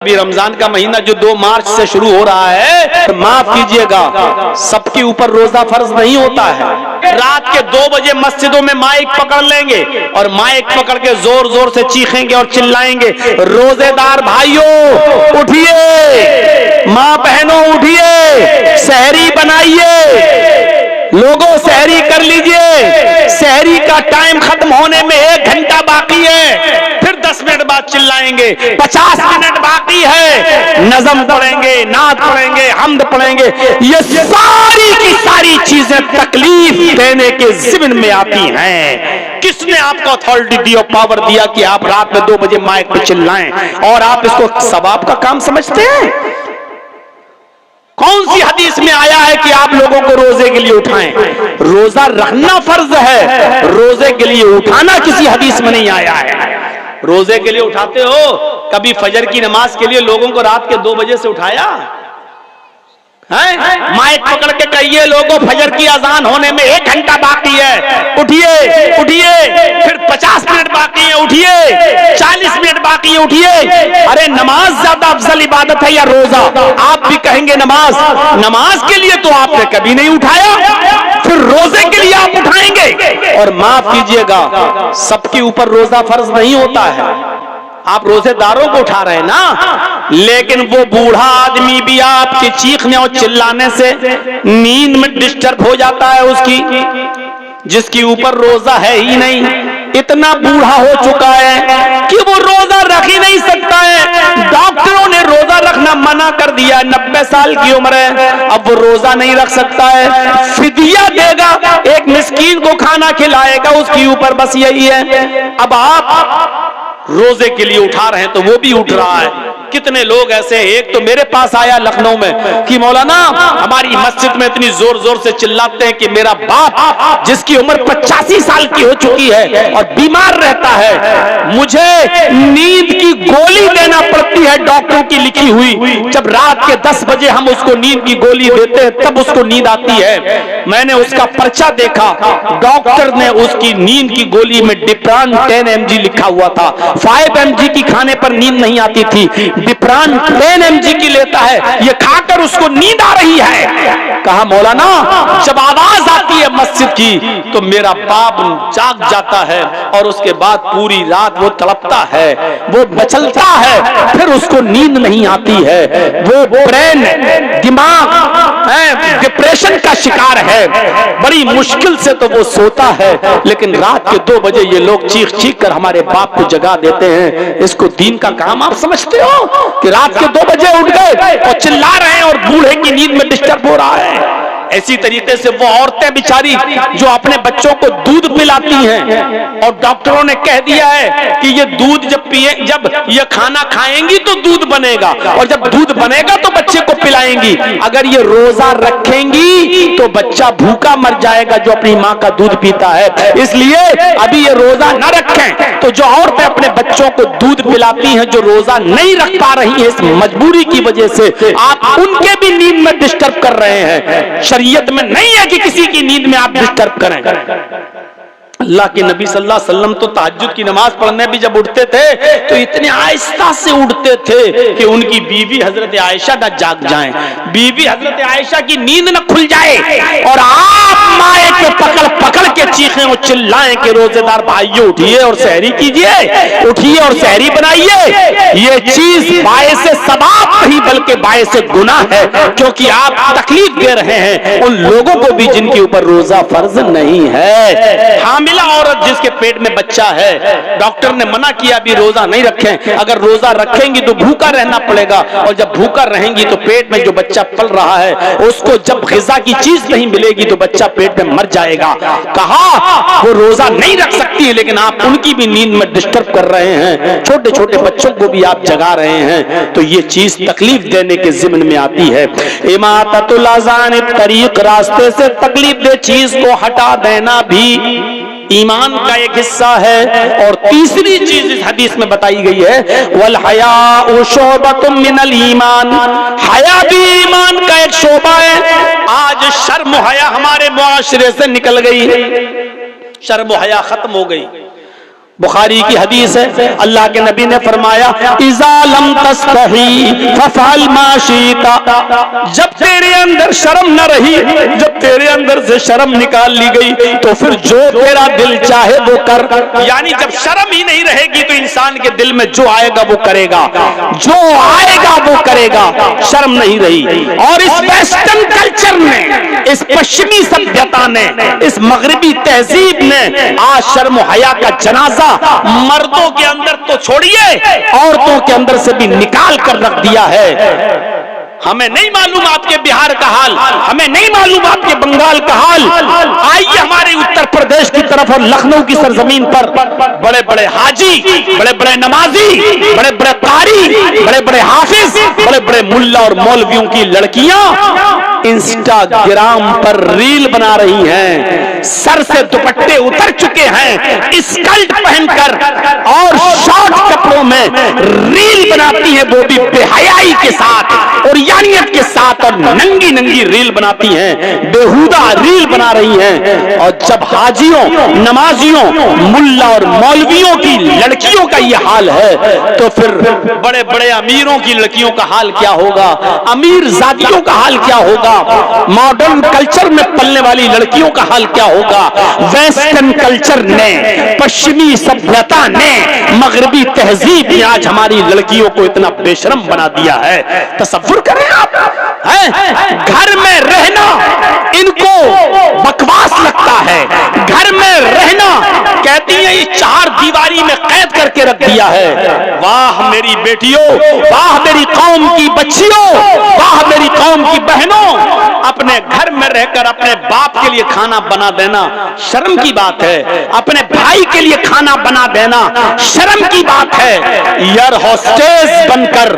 अभी रमजान का महीना जो 2 मार्च से शुरू हो रहा है, तो माफ कीजिएगा, सबके ऊपर रोजा फर्ज नहीं होता है। रात के 2 बजे मस्जिदों में माइक पकड़ लेंगे और माइक पकड़ के जोर जोर से चीखेंगे और चिल्लाएंगे, रोजेदार भाइयों उठिए, माँ बहनों उठिए, सहरी बनाइए, लोगों सहरी कर लीजिए, सहरी का टाइम खत्म होने में 1 घंटा बाकी है। फिर 10 मिनट बाद चिल्लाएंगे, 50 मिनट बाकी है, नज़म पढ़ेंगे, नात पढ़ेंगे, हम्द पढ़ेंगे। ये सारी की सारी चीजें तकलीफ देने के ज़िम्न में आती हैं। किसने आपको अथॉरिटी दी और पावर दिया कि आप रात में 2 बजे माइक पे चिल्लाएं और आप इसको सवाब का काम समझते हैं? कौन सी हदीस में आया है कि आप लोगों को रोजे के लिए उठाएं? रोजा रखना फर्ज है, रोजे के लिए उठाना किसी हदीस में नहीं आया है। रोजे के लिए उठाते हो? कभी फजर की नमाज के लिए लोगों को रात के 2 बजे से उठाया है? माइक पकड़ के कहिए लोगों, फजर की अजान होने में 1 घंटा बाकी है, उठिए उठिए। फिर 50 मिनट बाकी है, उठिए, 40 मिनट बाकी है, उठिए। अरे नमाज ज्यादा अफजल इबादत है या रोजा? आप भी कहेंगे नमाज। नमाज के लिए तो आपने कभी नहीं उठाया, फिर रोजे के लिए आप उठाएंगे? और माफ कीजिएगा, सबके ऊपर रोजा फर्ज नहीं होता है। आप रोजेदारों को उठा रहे हैं ना, लेकिन वो बूढ़ा आदमी भी आपके चीखने और चिल्लाने से नींद में डिस्टर्ब हो जाता है उसकी, जिसके ऊपर रोजा है ही नहीं, इतना बूढ़ा हो चुका है कि वो रोजा रख ही नहीं सकता है। डॉक्टरों ने रोजा रखना मना कर दिया, 90 साल की उम्र है, अब वो रोजा नहीं रख सकता है। फिदिया देगा, एक मिस्कीन को खाना खिलाएगा, उसके ऊपर बस यही है। अब आप रोजे के लिए उठा रहे हैं तो वो भी उठ रहा है। कितने लोग ऐसे हैं, एक तो मेरे पास आया लखनऊ में कि मौलाना हमारी मस्जिद में इतनी जोर जोर से चिल्लाते हैं कि मेरा बाप जिसकी उम्र 85 साल की हो चुकी है और बीमार रहता है, मुझे नींद की गोली देना पड़ती है डॉक्टरों की लिखी हुई। जब रात के 10 बजे हम उसको नींद की गोली देते हैं तब उसको नींद आती है। मैंने उसका पर्चा देखा, डॉक्टर ने उसकी नींद की गोली में डिप्रान 10 mg लिखा हुआ था। 5 mg की खाने पर नींद नहीं आती थी, डिप्रान 10 mg की लेता है, ये खाकर उसको नींद आ रही है। कहा मौलाना जब आवाज आती है मस्जिद की तो मेरा बाप जाग जाता है और उसके बाद पूरी रात वो तड़पता है, वो मचलता है, फिर उसको नींद नहीं आती है, वो ब्रेन दिमाग डिप्रेशन का शिकार है, बड़ी मुश्किल से तो वो सोता है। लेकिन रात के 2 बजे ये लोग चीख चीख कर हमारे बाप को जगा देते हैं। इसको दीन का काम आप समझते हो कि रात के 2 बजे उठ गए और चिल्ला रहे हैं और बूढ़े की नींद में डिस्टर्ब हो रहा है? ऐसी तरीके से वो औरतें बेचारी जो अपने बच्चों को दूध पिलाती हैं और डॉक्टरों ने कह दिया है कि ये दूध जब पिए, जब ये खाना खाएंगी तो दूध बनेगा और जब दूध बनेगा तो बच्चे को पिलाएंगी। अगर ये रोजा रखेंगी तो बच्चा भूखा मर जाएगा जो अपनी माँ का दूध पीता है। इसलिए अभी ये रोजा न रखें। तो जो औरतें अपने बच्चों को दूध पिलाती हैं, जो रोजा नहीं रख पा रही है इस मजबूरी की वजह से, आप उनके भी नींद में डिस्टर्ब कर रहे हैं। शरीयत में नहीं है कि किसी की नींद में आप डिस्टर्ब करें। अल्लाह के नबी सल्लल्लाहु अलैहि वसल्लम तो तहज्जुद की नमाज पढ़ने भी जब उठते थे तो इतने आहिस्ता से उठते थे कि उनकी बीवी हजरत आयशा न जाग जाएं, बीवी हजरत आयशा की नींद न खुल जाए और आप माए को पकड़ पकड़ के चीखें और चिल्लाएं कि रोजेदार भाइयों उठिए और सहरी कीजिए, उठिए और सहरी बनाइए। ये चीज बायस सवाब नहीं बल्कि बायस गुनाह है, क्योंकि आप तकलीफ दे रहे हैं उन लोगों को भी जिनके ऊपर रोजा फर्ज नहीं है। हामिला औरत जिसके पेट में बच्चा है, डॉक्टर ने मना किया भी रोजा नहीं रखें। अगर रोजा रखेंगी तो भूखा रहना पड़ेगा और जब भूखा रहेंगी तो पेट में जो बच्चा पल रहा है उसको जब ग़िज़ा की चीज नहीं मिलेगी तो बच्चा पेट में मर जाएगा। कहा वो रोजा नहीं रख सकती है, लेकिन आप उनकी भी नींद में डिस्टर्ब कर रहे हैं, छोटे छोटे बच्चों को भी आप जगा रहे हैं, तो ये चीज तकलीफ देने के ज़िम्न में आती है। इमाततुल अज़ान तरीक, रास्ते से तकलीफ दे चीज को हटा देना भी ईमान का एक हिस्सा है। और तीसरी चीज इस हदीस में बताई गई है, वल हयाउ शुअबतुम मिनल ईमान, हया भी ईमान का एक शोबा है। आज शर्म हया हमारे मुआशरे से निकल गई, शर्म हया खत्म हो गई। बुखारी की हदीस है, अल्लाह के नबी ने फरमाया इज़ा लम तस्तही फफअल मा शीता, जब तेरे अंदर शर्म न रही, जब तेरे अंदर से शर्म निकाल ली गई तो फिर जो तेरा दिल चाहे वो कर। यानी जब शर्म ही नहीं रहेगी तो इंसान के दिल में जो आएगा वो करेगा, जो आएगा वो करेगा, शर्म नहीं रही। और इस वेस्टर्न कल्चर ने, इस पश्चिमी सभ्यता ने, इस मगरबी तहजीब ने आज शर्म हया का जनाजा मर्दों के अंदर तो छोड़िए, औरतों के अंदर से भी निकाल कर रख दिया है। हमें नहीं मालूम आपके बिहार का हाल, हमें नहीं मालूम आपके बंगाल का हाल। आइए हमारे उत्तर प्रदेश की तरफ और लखनऊ की सरजमीन पर बड़े बड़े हाजी, बड़े बड़े नमाजी, बड़े बड़े कारी, बड़े बड़े हाफिज, बड़े बड़े मुल्ला और मौलवियों की लड़कियां इंस्टाग्राम पर रील बना रही हैं, सर से दुपट्टे उतर चुके हैं, स्कर्ट पहनकर और शॉर्ट कपड़ों में रील बनाती हैं, वो भी बेहयाई के साथ और यानियत के साथ, और नंगी नंगी रील बनाती हैं, बेहुदा रील बना रही हैं। और जब हाजियों, नमाजियों, मुल्ला और मौलवियों की लड़कियों का यह हाल है तो फिर बड़े बड़े अमीरों की लड़कियों का हाल क्या होगा, अमीर जातियों का हाल क्या होगा, मॉडर्न कल्चर में पलने वाली लड़कियों का हाल क्या होगा। वेस्टर्न कल्चर ने, पश्चिमी सभ्यता ने, मगरबी तहजीब ने आज हमारी लड़कियों को इतना बेशरम बना दिया है। तसव्वुर करें आप, घर में रहना इनको बकवास लगता है, घर में रहना कहती है ये चार दीवारी में कैद करके रख दिया है। वाह मेरी बेटियों, वाह मेरी कौम की बच्चियों, वाह मेरी कौम की बहनों, अपने घर में रहकर अपने बाप के लिए खाना बना देना शर्म की बात है, अपने भाई के लिए खाना बना देना शर्म की बात है। एयर होस्टेस बनकर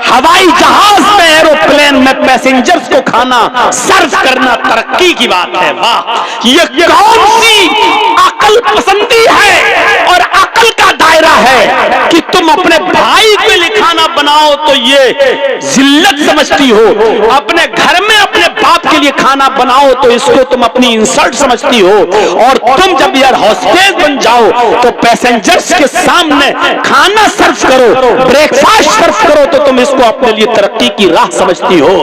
हवाई जहाज में, एरोप्लेन में पैसेंजर्स को खाना सर्व करना तरक्की की बात है। वाह, ये कौन सी अकल पसंदी है और अकल का दायरा है कि तुम अपने भाई के लिए खाना बनाओ तो ये जिल्लत समझती हो, अपने घर में अपने बाप के लिए खाना बनाओ तो इसको तुम अपनी इंसल्ट समझती हो, और तुम जब एयर होस्टेस बन जाओ तो पैसेंजर्स के सामने खाना सर्व करो, ब्रेकफास्ट सर्व करो तो तुम इसको अपने लिए तरक्की की राह समझती हो।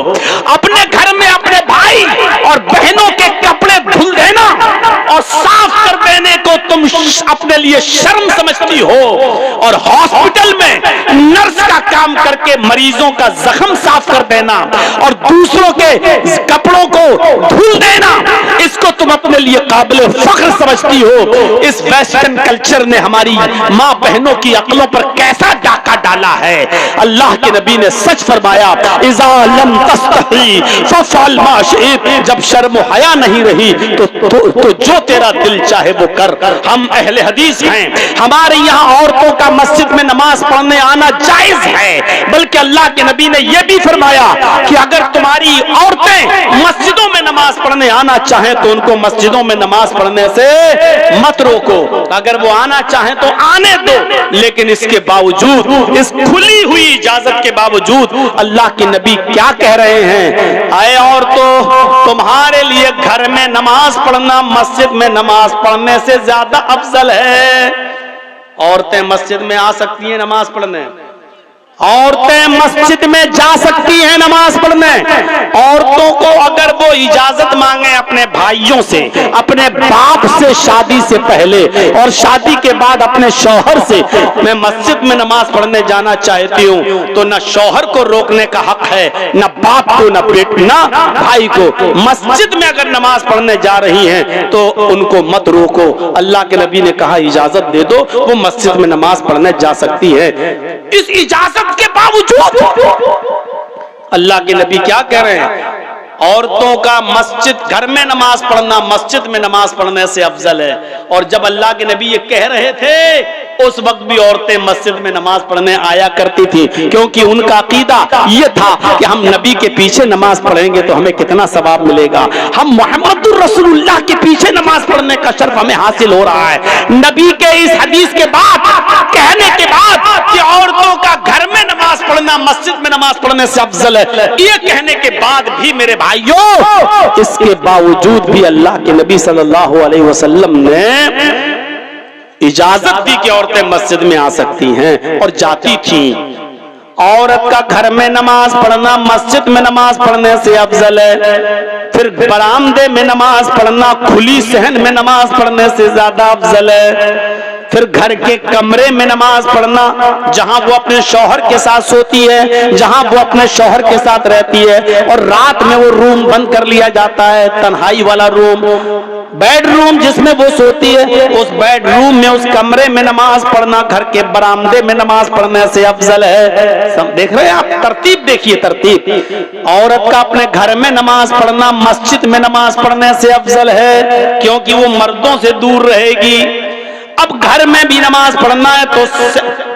अपने घर में अपने भाई और बहनों के कपड़े धुल देना और साफ कर देने को तुम अपने लिए शर्म समझती हो, और हॉस्पिटल में नर्स का काम करके मरीजों का जख्म साफ कर देना और दूसरों के कपड़ों को धुल देना, इसको तुम अपने लिए काबिल फख्र समझती हो। इस वेस्टर्न कल्चर ने हमारी मां बहनों की अक्लों पर कैसा डाका डाला है। अल्लाह के नबी ने सच फरमाया, इज़ा लम तस्तही फफअल मा शि'त, जब शर्म हया नहीं रही तो जो तेरा दिल चाहे वो कर। हम अहले हदीस हैं, हमारे यहाँ औरतों का मस्जिद में नमाज पढ़ने आना जायज है, बल्कि अल्लाह के नबी ने यह भी फरमाया कि अगर तुम्हारी औरतें मस्जिदों में नमाज पढ़ने आना चाहें तो उनको मस्जिदों में नमाज पढ़ने से मत रोको, अगर वो आना चाहें तो आने दो, लेकिन इसके बावजूद, इस खुली हुई इजाजत के बावजूद अल्लाह के नबी क्या कह रहे हैं, आए औरतों, तुम्हारे लिए घर में नमाज पढ़ना मस्जिद में नमाज पढ़ने से ज्यादा अफजल है। औरतें मस्जिद में आ सकती हैं नमाज पढ़ने, औरतें मस्जिद में जा सकती हैं नमाज पढ़ने। औरतों को अगर वो इजाजत मांगे अपने भाइयों से, अपने बाप से शादी से पहले और शादी के बाद अपने शौहर से, मैं मस्जिद में नमाज पढ़ने जाना चाहती हूँ, तो न शौहर को रोकने का हक है, न बाप को, न बेटे, न भाई को। मस्जिद में अगर नमाज पढ़ने जा रही हैं तो उनको मत रोको। अल्लाह के नबी ने कहा इजाजत दे दो, वो मस्जिद में नमाज पढ़ने जा सकती है। इस इजाजत के बावजूद अल्लाह के नबी क्या कह रहे हैं, औरतों का मस्जिद, घर में नमाज पढ़ना मस्जिद में नमाज पढ़ने से अफजल है। और जब अल्लाह के नबी ये कह रहे थे उस वक्त भी औरतें मस्जिद में नमाज पढ़ने आया करती थी, क्योंकि उनका अकीदा ये था कि हम नबी के पीछे नमाज पढ़ेंगे तो हमें कितना सवाब मिलेगा, हम मोहम्मदुर रसूलुल्लाह के पीछे नमाज पढ़ने का शर्फ हमें हासिल हो रहा है। नबी के इस हदीस के बाद, कहने के बाद कि औरतों का घर में नमाज पढ़ना मस्जिद में नमाज पढ़ने से अफजल है, ये कहने के बाद भी मेरे भाइयों, इसके बावजूद भी अल्लाह के नबी सल्लल्लाहु अलैहि वसल्लम ने इजाजत दी कि औरतें मस्जिद में आ सकती हैं और जाती थीं। औरत का घर में नमाज पढ़ना मस्जिद में नमाज पढ़ने से अफजल है। फिर बरामदे में नमाज पढ़ना खुली सहन में नमाज पढ़ने से ज्यादा अफजल है। फिर घर के कमरे में नमाज पढ़ना, जहां वो अपने शौहर के साथ सोती है, जहां वो अपने शौहर के साथ रहती है, और रात में वो रूम बंद कर लिया जाता है, तन्हाई वाला रूम, बेडरूम जिसमें वो सोती है, उस बेडरूम में, उस कमरे में नमाज पढ़ना घर के बरामदे में नमाज पढ़ने से अफजल है। सब देख रहे हैं आप, तरतीब देखिए, तरतीब। औरत का अपने घर में नमाज पढ़ना मस्जिद में नमाज पढ़ने से अफजल है, क्योंकि वो मर्दों से दूर रहेगी। अब घर में भी नमाज पढ़ना है तो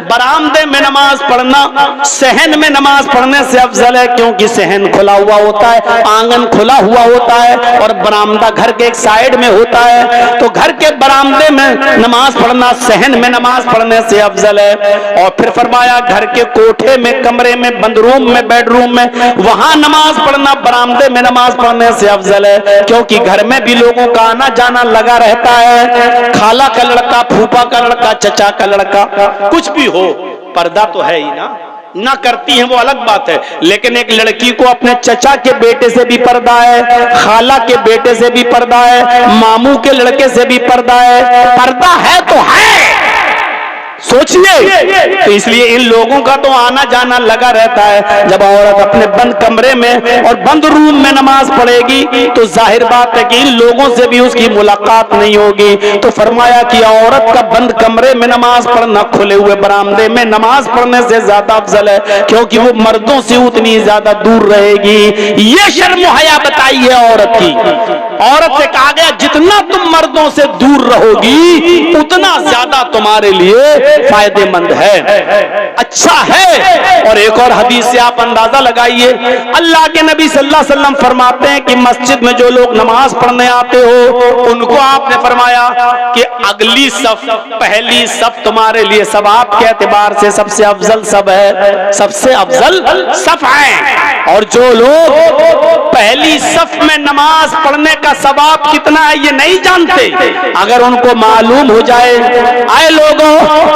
बरामदे में नमाज पढ़ना सहन में नमाज पढ़ने से अफजल है, क्योंकि सहन खुला हुआ होता है, आंगन खुला हुआ होता है, और बरामदा घर के एक साइड में होता है। तो घर के बरामदे में नमाज पढ़ना सहन में नमाज पढ़ने से अफजल है। और फिर फरमाया घर के कोठे में, कमरे में, बंद रूम में, बेडरूम में, वहां नमाज पढ़ना बरामदे में नमाज पढ़ने से अफजल है, क्योंकि घर में भी लोगों का आना जाना लगा रहता है। खाला का लड़का, फूफा का लड़का, चचा का लड़का, कुछ भी हो, पर्दा तो है ही ना करती हैं वो अलग बात है, लेकिन एक लड़की को अपने चचा के बेटे से भी पर्दा है, खाला के बेटे से भी पर्दा है, मामू के लड़के से भी पर्दा है। पर्दा है तो है, सोचिए। तो इसलिए इन लोगों का तो आना जाना लगा रहता है। जब औरत अपने बंद कमरे में और बंद रूम में नमाज पढ़ेगी तो जाहिर बात है कि इन लोगों से भी उसकी मुलाकात नहीं होगी। तो फरमाया कि औरत का बंद कमरे में नमाज पढ़ना खुले हुए बरामदे में नमाज पढ़ने से ज्यादा अफजल है, क्योंकि वो मर्दों से उतनी ज्यादा दूर रहेगी। ये शर्म हया बताई है औरत की। औरत से कहा गया जितना तुम मर्दों से दूर रहोगी उतना ज्यादा तुम्हारे लिए फायदेमंद है, अच्छा है। और एक और हदीस से आप अंदाजा लगाइए, अल्लाह के नबी सल्लल्लाहु अलैहि वसल्लम फरमाते हैं कि मस्जिद में जो लोग नमाज पढ़ने आते हो उनको आपने फरमाया कि अगली सफ, पहली सफ तुम्हारे लिए सवाब के एतबार से सबसे अफजल सब है, सबसे अफजल सफ है। और जो लोग पहली सफ में नमाज पढ़ने का सवाब कितना है ये नहीं जानते, अगर उनको मालूम हो जाए, आए लोगों,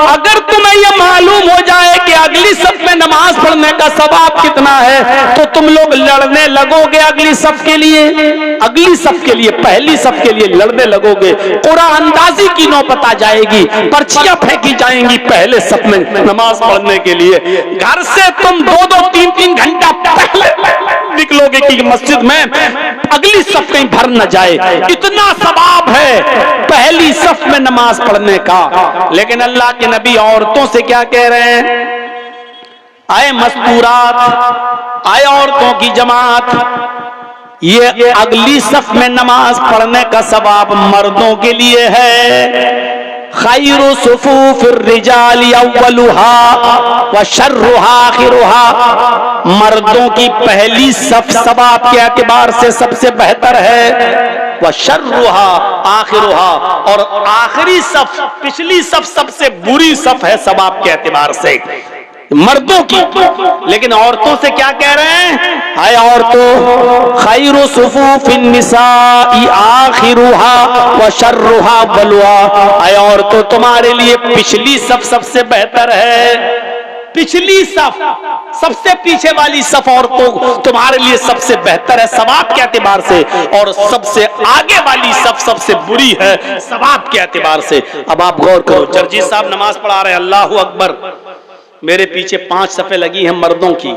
अगर तुम्हें यह मालूम हो जाए कि अगली सफ में नमाज पढ़ने का सवाब कितना है तो तुम लोग लड़ने लगोगे अगली सफ के लिए, अगली सफ के लिए, पहली सफ के लिए लड़ने लगोगे। कुरान अंदाजी की नौबत आ जाएगी, पर्चियां फेंकी जाएंगी पहले सफ में नमाज पढ़ने के लिए। घर से तुम 2-2, 3-3 घंटा पहले निकलोगे कि मस्जिद में अगली सफ कहीं भर न जाए, इतना सवाब है पहली सफ में नमाज पढ़ने का। लेकिन अल्लाह के नबी औरतों से क्या कह रहे हैं, आए मस्तूरात, आए औरतों की जमात, ये अगली सफ में नमाज पढ़ने का सवाब मर्दों के लिए है। खैरु सुफूफिर रिजाली अव्वलुहा व शर्रुहा आखिरुहा, मर्दों की पहली सफ सवाब के एतबार से सबसे बेहतर है, व शर्रुहा आखिरुहा, और आखिरी सफ, पिछली सफ सबसे बुरी सफ है सवाब के एतबार से मर्दों की। लेकिन औरतों से क्या कह रहे हैं, हाय औरतों, खैरु सुफूफिन निसाई आखिरुहा व शर्रुहा बलवा, हाय औरतों तुम्हारे लिए पिछली सफ सबसे बेहतर है, पिछली सफ, सबसे पीछे वाली सफ औरतों तुम्हारे लिए सबसे बेहतर है सवाब के एतबार से, और सबसे आगे वाली सफ सबसे बुरी है सवाब के एतबार से। अब आप गौर करो, जर्जी साहब नमाज पढ़ा रहे हैं, अल्लाहु अकबर, मेरे पीछे 5 सफ़े लगी हैं मर्दों की,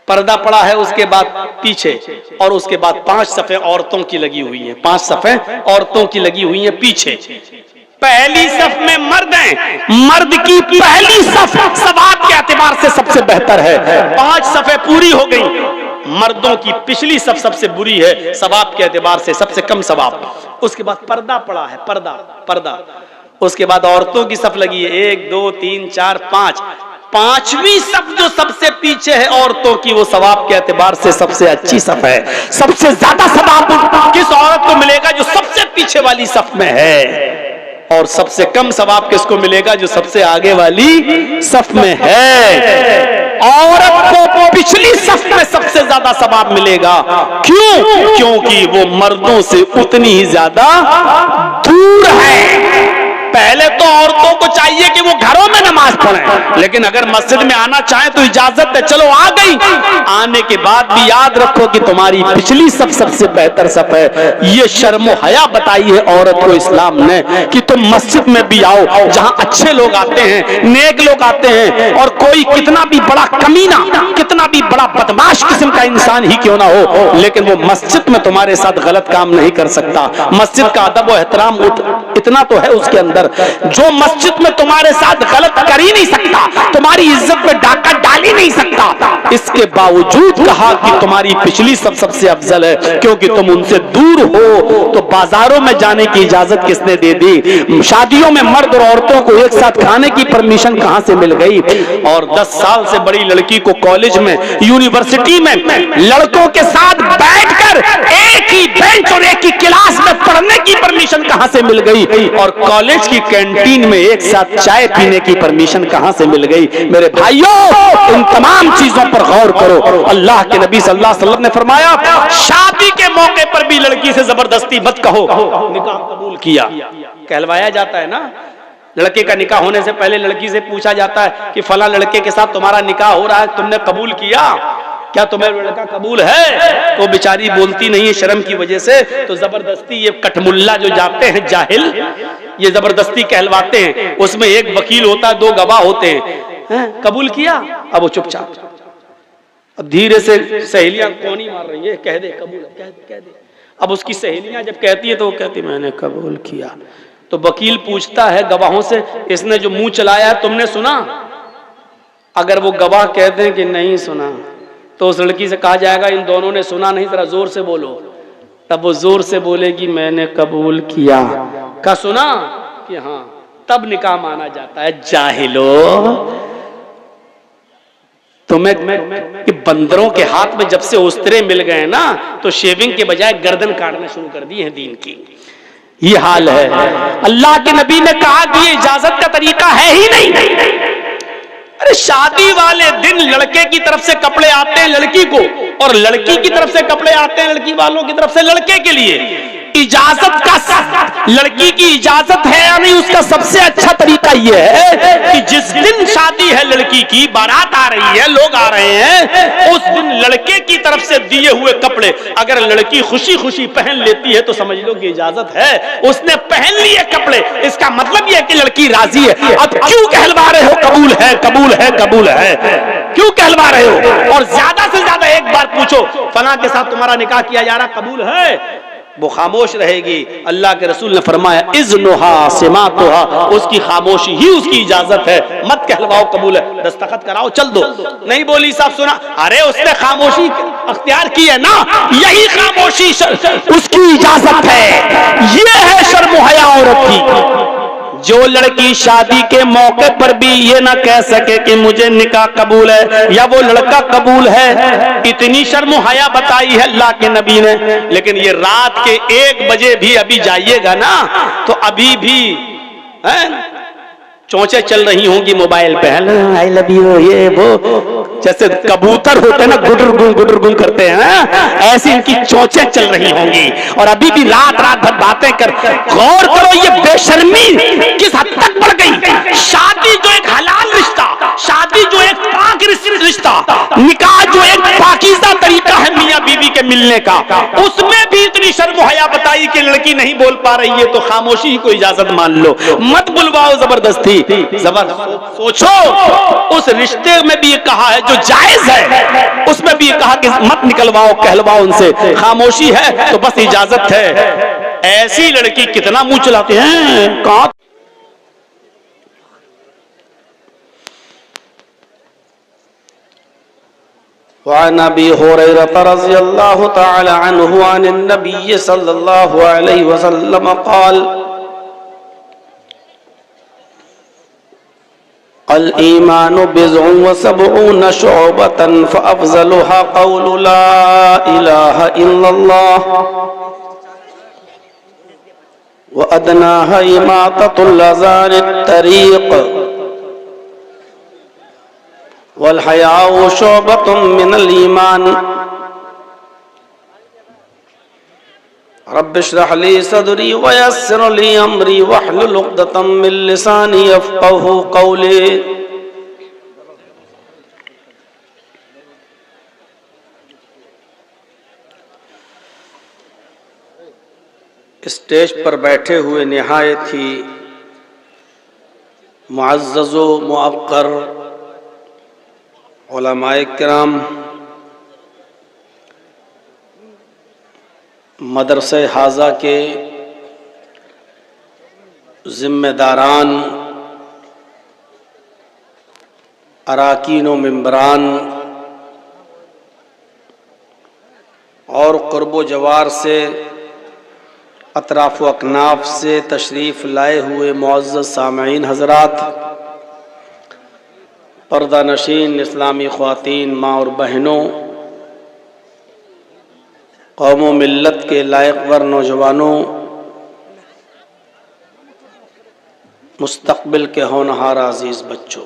पर्दा पड़ा है उसके बाद पीछे, और उसके बाद 5 सफ़े औरतों की लगी हुई हैं, 5 सफ़े औरतों की लगी हुई हैं पीछे। पहली सफ में मर्द हैं, मर्द की पहली सफ सवाब के एतबार से सबसे बेहतर है, 5 सफ़े पूरी हो गई। मर्दों की पिछली सफ सबसे बुरी है सवाब के एतबार से, सबसे कम सवाब। उसके बाद पर्दा पड़ा है, पर्दा, उसके बाद औरतों की सफ लगी है, 1 2 3 4 5, 5वीं सफ जो सबसे पीछे है औरतों की, वो सवाब के एतबार से सबसे अच्छी सफ है। सबसे ज्यादा सवाब किस औरत को मिलेगा जो सबसे पीछे वाली सफ में है, और सबसे कम सवाब किसको मिलेगा जो सबसे आगे वाली सफ में है। औरत को पिछली सफ में सबसे ज्यादा सवाब मिलेगा, क्यों? क्योंकि वो मर्दों से उतनी ही ज्यादा दूर है। पहले तो औरतों को चाहिए कि वो घरों में नमाज पढ़ें, लेकिन अगर मस्जिद में आना चाहे तो इजाजत है, चलो आ गई। आने के बाद भी याद रखो कि तुम्हारी पिछली सफ सबसे बेहतर सफ है। ये शर्म हया बताई है औरत को इस्लाम ने कि तुम मस्जिद में भी आओ जहां अच्छे लोग आते हैं, नेक लोग आते हैं, और कोई कितना भी बड़ा कमीना, कितना भी बड़ा बदमाश किस्म का इंसान ही क्यों ना हो, लेकिन वो मस्जिद में तुम्हारे साथ गलत काम नहीं कर सकता। मस्जिद का अदब और एहतराम इतना तो है उसके अंदर, जो मस्जिद में तुम्हारे साथ गलत कर ही नहीं सकता, तुम्हारी इज्जत में डाका डाल ही नहीं सकता, इसके बावजूद कहा कि तुम्हारी पिछली सबसे अफजल है, क्योंकि तुम उनसे दूर हो। तो बाजारों में जाने की इजाजत किसने दे दी? शादियों में मर्द और औरतों को एक साथ खाने की परमिशन कहां से मिल गई? और 10 साल से बड़ी लड़की को कॉलेज में, यूनिवर्सिटी में लड़कों के साथ बैठकर एक ही बेंच और एक ही क्लास में पढ़ने की परमिशन कहां से मिल गई? और कॉलेज की कैंटीन में एक साथ चाय पीने की परमिशन कहां से मिल गई? मेरे भाइयों, इन तमाम चीजों पर गौर करो। अल्लाह के नबी सल्लल्लाहु अलैहि वसल्लम ने फरमाया, शादी के मौके पर भी लड़की से जबरदस्ती मत कहो निकाह कबूल किया। कहलवाया जाता है ना, लड़के का निकाह होने से पहले लड़की से पूछा जाता है कि फला लड़के के साथ तुम्हारा निकाह हो रहा है, तुमने कबूल किया, क्या तुम्हें लड़का कबूल है? तो बेचारी बोलती नहीं है शर्म की वजह से, तो जबरदस्ती ये कटमुल्ला जो जाते हैं जाहिल, ये जबरदस्ती कहलवाते हैं। उसमें एक वकील होता है, 2 गवाह होते हैं, कबूल किया, अब वो चुपचाप, अब धीरे से सहेलियां कौनी मार रही है, कह दे कबूल, कह दे। अब उसकी सहेलियां जब कहती है तो वो कहती मैंने कबूल किया। तो वकील पूछता है गवाहों से, इसने जो मुंह चलाया है तुमने सुना? अगर वो गवाह कहते हैं कि नहीं सुना, तो उस लड़की से कहा जाएगा इन दोनों ने सुना नहीं, जरा जोर से बोलो। तब वो जोर से बोलेगी मैंने कबूल किया। का सुना कि हाँ, तब निकाह माना जाता है। जाहिलो, तुम्हें कि बंदरों के हाथ में जब से उस्तरे मिल गए ना, तो शेविंग के बजाय गर्दन काटना शुरू कर दी है दीन की। ये हाल है। अल्लाह के नबी ने कहा कि ये इजाजत का तरीका है ही नहीं। अरे शादी वाले दिन लड़के की तरफ से कपड़े आते हैं लड़की को, और लड़की की तरफ से कपड़े आते हैं लड़की वालों की तरफ से लड़के के लिए। इजाजत का, लड़की की इजाजत है या नहीं, उसका सबसे अच्छा तरीका यह है कि जिस दिन शादी है लड़की की, बारात आ रही है, लोग आ रहे हैं, उस दिन लड़के की तरफ से दिए हुए कपड़े अगर लड़की खुशी खुशी पहन लेती है तो समझ लो कि इजाजत है, उसने पहन लिए कपड़े, इसका मतलब यह है कि लड़की राजी है। अब क्यों कहलवा रहे हो कबूल है कबूल है कबूल है, क्यों कहलवा रहे हो? और ज्यादा से ज्यादा एक बार पूछो फला के साथ तुम्हारा निकाह किया जा रहा, कबूल है? वो खामोश रहेगी। अल्लाह के रसूल ने फरमाया इज़्नुहा सिमातुहा, उसकी खामोशी ही उसकी इजाजत है। मत कहलवाओ कबूल है, दस्तखत कराओ चल दो। नहीं बोली साहब सुना, अरे उसने खामोशी अख्तियार की है ना, यही खामोशी उसकी इजाजत है। ये है शर्म हया औरत की। जो लड़की शादी के मौके पर भी ये ना कह सके कि मुझे निकाह कबूल है या वो लड़का कबूल है, इतनी शर्म हया बताई है अल्लाह के नबी ने। लेकिन ये रात के 1 बजे भी अभी जाइएगा ना, तो अभी भी चोंचे चल रही होंगी मोबाइल पे, हेलो आई लव यू, ये वो, जैसे कबूतर होते हैं ना गुडर गुन करते हैं, ऐसी इनकी चोंचे चल रही होंगी। और अभी भी रात भर बातें कर। गौर करो ये बेशर्मी किस हद तक बढ़ गई। शादी जो एक हलाल रिश्ता, शादी जो एक पाक रिश्ता, निकाह जो एक पाकीज़ा तरीका है मियां बीवी के मिलने का, उसमें भी इतनी शर्म हया बताई कि लड़की नहीं बोल पा रही है तो खामोशी ही को इजाजत मान लो, मत बुलवाओ जबरदस्ती। सोचो, उस रिश्ते में भी ये कहा है जो जायज है, उसमें भी ये कहा कि मत निकलवाओ कहलवाओ उनसे, खामोशी है तो बस इजाजत है। ऐसी लड़की कितना मुंह चलाते हैं। कहां वअन अबी हुरैरह रज़ियल्लाहु तआला अन्हु अन नबी सल्लल्लाहु अलैहि वसल्लम क़ाल अल ईमानु बिज़उन व सबऊन शुअबतन फअफ़ज़लुहा क़ौलु ला इलाहा इल्लल्लाह व अदनाहा इमाततुल अज़ानित तरीक़ वल हयाउ शुअबतुम मिनल ईमान। रब्बिश्रह ली सदरी वयस्सिर ली अमरी वहलुल उक़दतम मिन लिसानी यफ़क़हू क़ौली। स्टेज पर बैठे हुए निहायत ही मुअज़्ज़ज़ो मुअक्कर उलमाए किराम, मदरसे हाजा के ज़िम्मेदारान, अराकीन व मेंबरान और क़ुर्ब जवार से अतराफ़ व अकनाफ से तशरीफ़ लाए हुए मुअज़्ज़ज़ सामईन हज़रात, पर्दा नशीन इस्लामी ख़वातीन, माँ और बहनों, कौम व मिल्लत के लायक़वर नौजवानों, मुस्तक़बिल के होनहार अज़ीज़ बच्चों,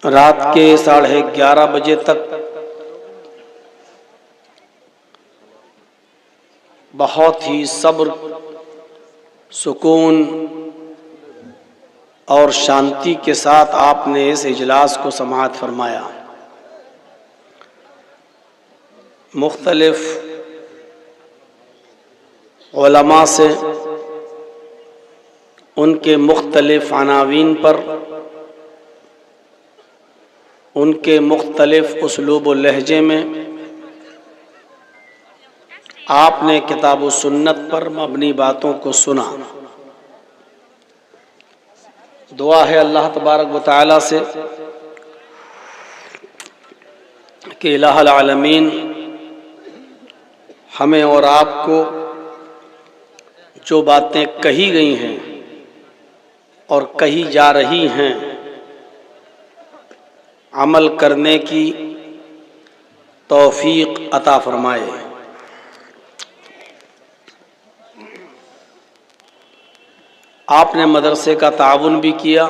रात के 11:30 बजे तक बहुत ही सब्र, सुकून और शांति के साथ आपने इस इजलास को समाअत फरमाया। मुख्तलिफ उलमा से उनके मुख्तलिफ अनावीन पर, उनके मुख्तलिफ उसलूब व लहजे में आपने किताब व सुन्नत पर मबनी बातों को सुना। दुआ है अल्लाह तबारक व तआला से कि इलाहुल आलमीन हमें और आपको जो बातें कही गई हैं और कही जा रही हैं अमल करने की तौफीक अता फरमाए। आपने मदरसे का ताउन भी किया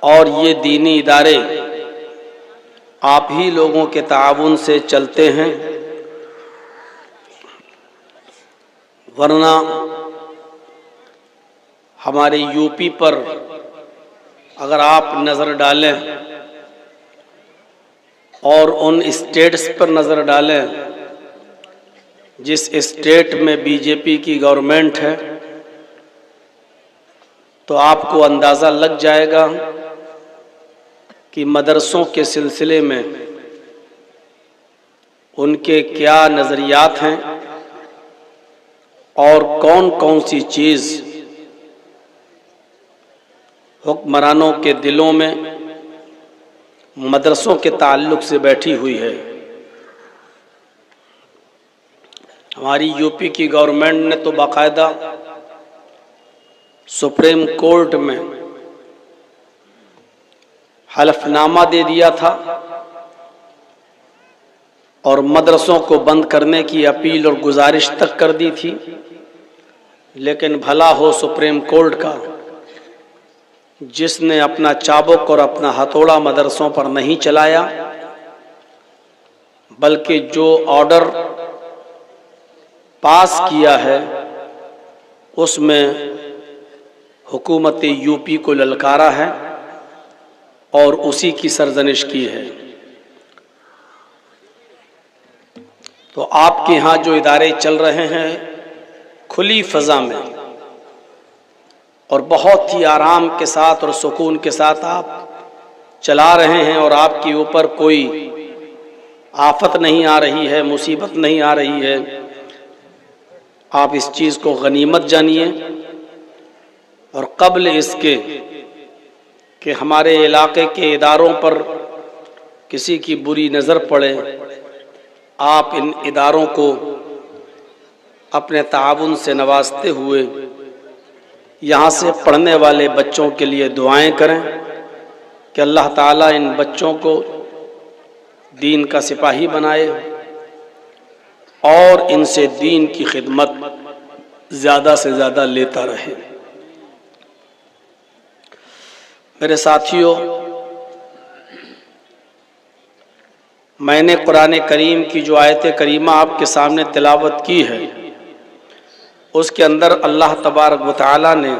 और ये दीनी इदारे आप ही लोगों के ताउन से चलते हैं, वरना हमारे यूपी पर अगर आप नज़र डालें और उन स्टेट्स पर नज़र डालें जिस स्टेट में बीजेपी की गवर्नमेंट है, तो आपको अंदाज़ा लग जाएगा कि मदरसों के सिलसिले में उनके क्या नज़रियात हैं और कौन कौन सी चीज़ हुक्मरानों के दिलों में मदरसों के ताल्लुक़ से बैठी हुई है। हमारी यूपी की गवर्नमेंट ने तो बाकायदा सुप्रीम कोर्ट में हलफनामा दे दिया था और मदरसों को बंद करने की अपील और गुजारिश तक कर दी थी, लेकिन भला हो सुप्रीम कोर्ट का जिसने अपना चाबुक और अपना हथौड़ा मदरसों पर नहीं चलाया, बल्कि जो ऑर्डर पास किया है उसमें हुकूमत यूपी को ललकारा है और उसी की सरजनिश की है। तो आपके यहाँ जो इदारे चल रहे हैं खुली फ़ज़ा में और बहुत ही आराम के साथ और सुकून के साथ आप चला रहे हैं और आपके ऊपर कोई आफत नहीं आ रही है, मुसीबत नहीं आ रही है, आप इस चीज़ को गनीमत जानिए। और क़ब्ल इसके कि हमारे इलाके के इदारों पर किसी की बुरी नज़र पड़े, आप इन इदारों को अपने ताउन से नवाजते हुए यहाँ से पढ़ने वाले बच्चों के लिए दुआएं करें कि अल्लाह ताला इन बच्चों को दीन का सिपाही बनाए और इनसे दीन की खिदमत ज़्यादा से ज़्यादा लेता रहे। मेरे साथियों, मैंने कुरान करीम की जो आयत करीमा आपके सामने तिलावत की है, उसके अंदर अल्लाह तबारक व तआला ने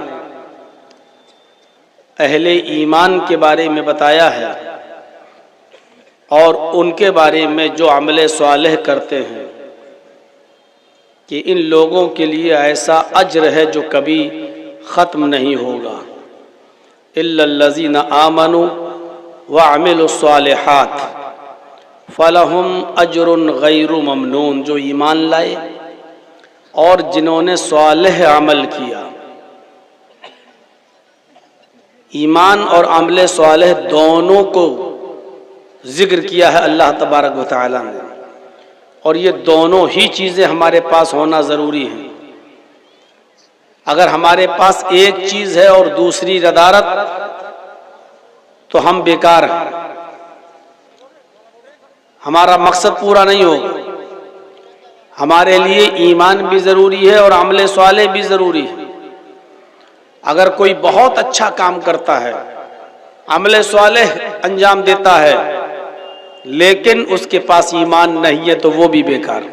अहले ईमान के बारे में बताया है और उनके बारे में जो अमल स्वालेह करते हैं कि इन लोगों के लिए ऐसा अज्र है जो कभी ख़त्म नहीं होगा। इल्लल्लज़ीना आमनु व अमिलुस्सालिहात फलहुम अज्रुन गैरु ममनून, जो ईमान लाए और जिन्होंने स्वालेह अमल किया। ईमान और अमल स्वालेह दोनों को जिक्र किया है अल्लाह तबारक व तआला ने, और ये दोनों ही चीज़ें हमारे पास होना ज़रूरी है। अगर हमारे पास एक चीज़ है और दूसरी रदारत, तो हम बेकार हैं, हमारा मकसद पूरा नहीं होगा। हमारे लिए ईमान भी ज़रूरी है और अमल स्वालेह भी ज़रूरी है। अगर कोई बहुत अच्छा काम करता है, अमल स्वालेह अंजाम देता है, लेकिन उसके पास ईमान नहीं है, तो वो भी बेकार।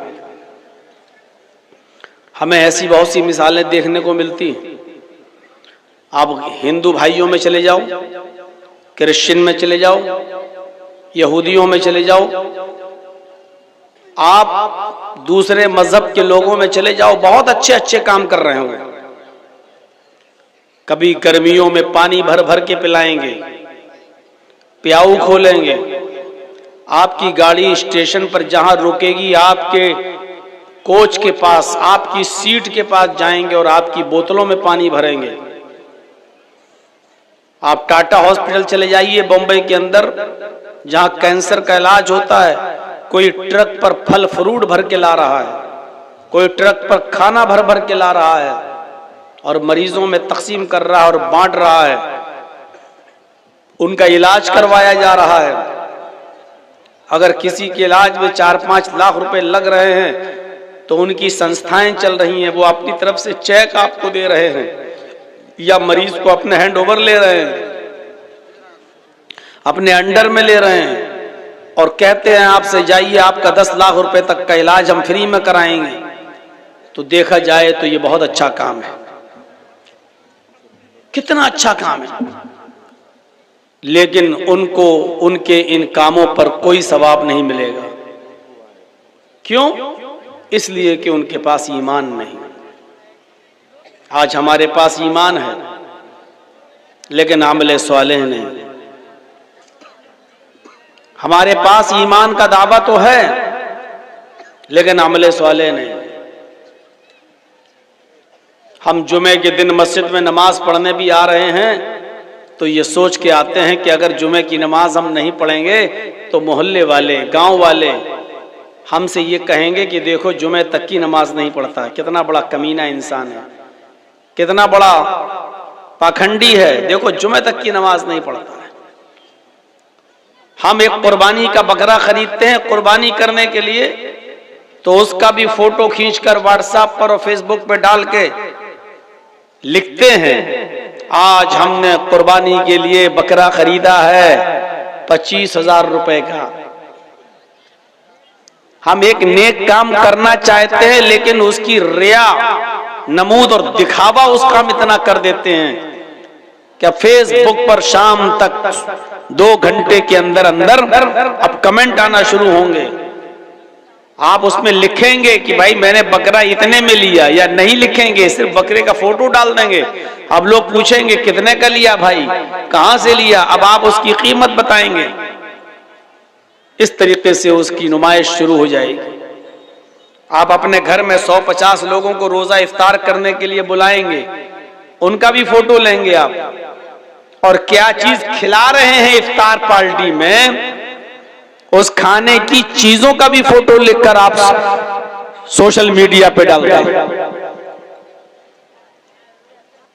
हमें ऐसी बहुत सी मिसालें देखने को मिलती हैं। आप हिंदू भाइयों में चले जाओ, क्रिश्चियन में चले जाओ, यहूदियों में चले जाओ, आप दूसरे मजहब के लोगों में चले जाओ, बहुत अच्छे अच्छे काम कर रहे होंगे। कभी गर्मियों में पानी भर भर के पिलाएंगे, प्याऊ खोलेंगे, आपकी गाड़ी स्टेशन पर जहां रुकेगी आपके कोच के पास, आपकी सीट के पास जाएंगे और आपकी बोतलों में पानी भरेंगे। आप टाटा हॉस्पिटल चले जाइए बम्बई के अंदर, जहां कैंसर का इलाज होता है, कोई ट्रक पर फल फ्रूट भर के ला रहा है, कोई ट्रक पर खाना भर भर के ला रहा है और मरीजों में तकसीम कर रहा है और बांट रहा है, उनका इलाज करवाया जा रहा है। अगर किसी के इलाज में 4-5 लाख रुपए लग रहे हैं, तो उनकी संस्थाएं चल रही हैं, वो अपनी तरफ से चेक आपको दे रहे हैं या मरीज को अपने हैंड ओवर ले रहे हैं, अपने अंडर में ले रहे हैं और कहते हैं आपसे जाइए, आपका 10 लाख रुपए तक का इलाज हम फ्री में कराएंगे। तो देखा जाए तो ये बहुत अच्छा काम है, कितना अच्छा काम है, लेकिन उनको उनके इन कामों पर कोई सवाब नहीं मिलेगा। क्यों? इसलिए कि उनके पास ईमान नहीं। आज हमारे पास ईमान है, लेकिन अमल स्वालेह नहीं। हमारे पास ईमान का दावा तो है, लेकिन अमल स्वालेह नहीं। हम जुमे के दिन मस्जिद में नमाज पढ़ने भी आ रहे हैं, तो ये सोच के आते हैं कि अगर जुमे की नमाज हम नहीं पढ़ेंगे तो मोहल्ले वाले, गांव वाले हमसे ये कहेंगे कि देखो जुमे तक की नमाज नहीं पढ़ता है, कितना बड़ा कमीना इंसान है, कितना बड़ा पाखंडी है, देखो जुमे तक की नमाज नहीं पढ़ता है। हम एक कुर्बानी का बकरा खरीदते हैं कुर्बानी करने के लिए, तो उसका भी फोटो खींचकर व्हाट्सएप पर और फेसबुक पर डाल के लिखते हैं, आज हमने कुर्बानी के लिए बकरा खरीदा है 25,000 रुपए का। हम एक नेक काम करना चाहते हैं, लेकिन उसकी रिया, नमूद और दिखावा उसका हम इतना कर देते हैं क्या फेसबुक पर शाम तक 2 घंटे के अंदर अंदर अब कमेंट आना शुरू होंगे। आप उसमें लिखेंगे कि भाई मैंने बकरा इतने में लिया, या नहीं लिखेंगे, सिर्फ बकरे का फोटो डाल देंगे। अब लोग पूछेंगे कितने का लिया भाई, कहां से लिया, अब आप उसकी कीमत बताएंगे। इस तरीके से उसकी नुमाइश शुरू हो जाएगी। आप अपने घर में 150 लोगों को रोजा इफ्तार करने के लिए बुलाएंगे, उनका भी फोटो लेंगे आप, और क्या चीज खिला रहे हैं इफ्तार पार्टी में, उस खाने की चीजों का भी फोटो लिखकर आप सोशल मीडिया पे डाल दें।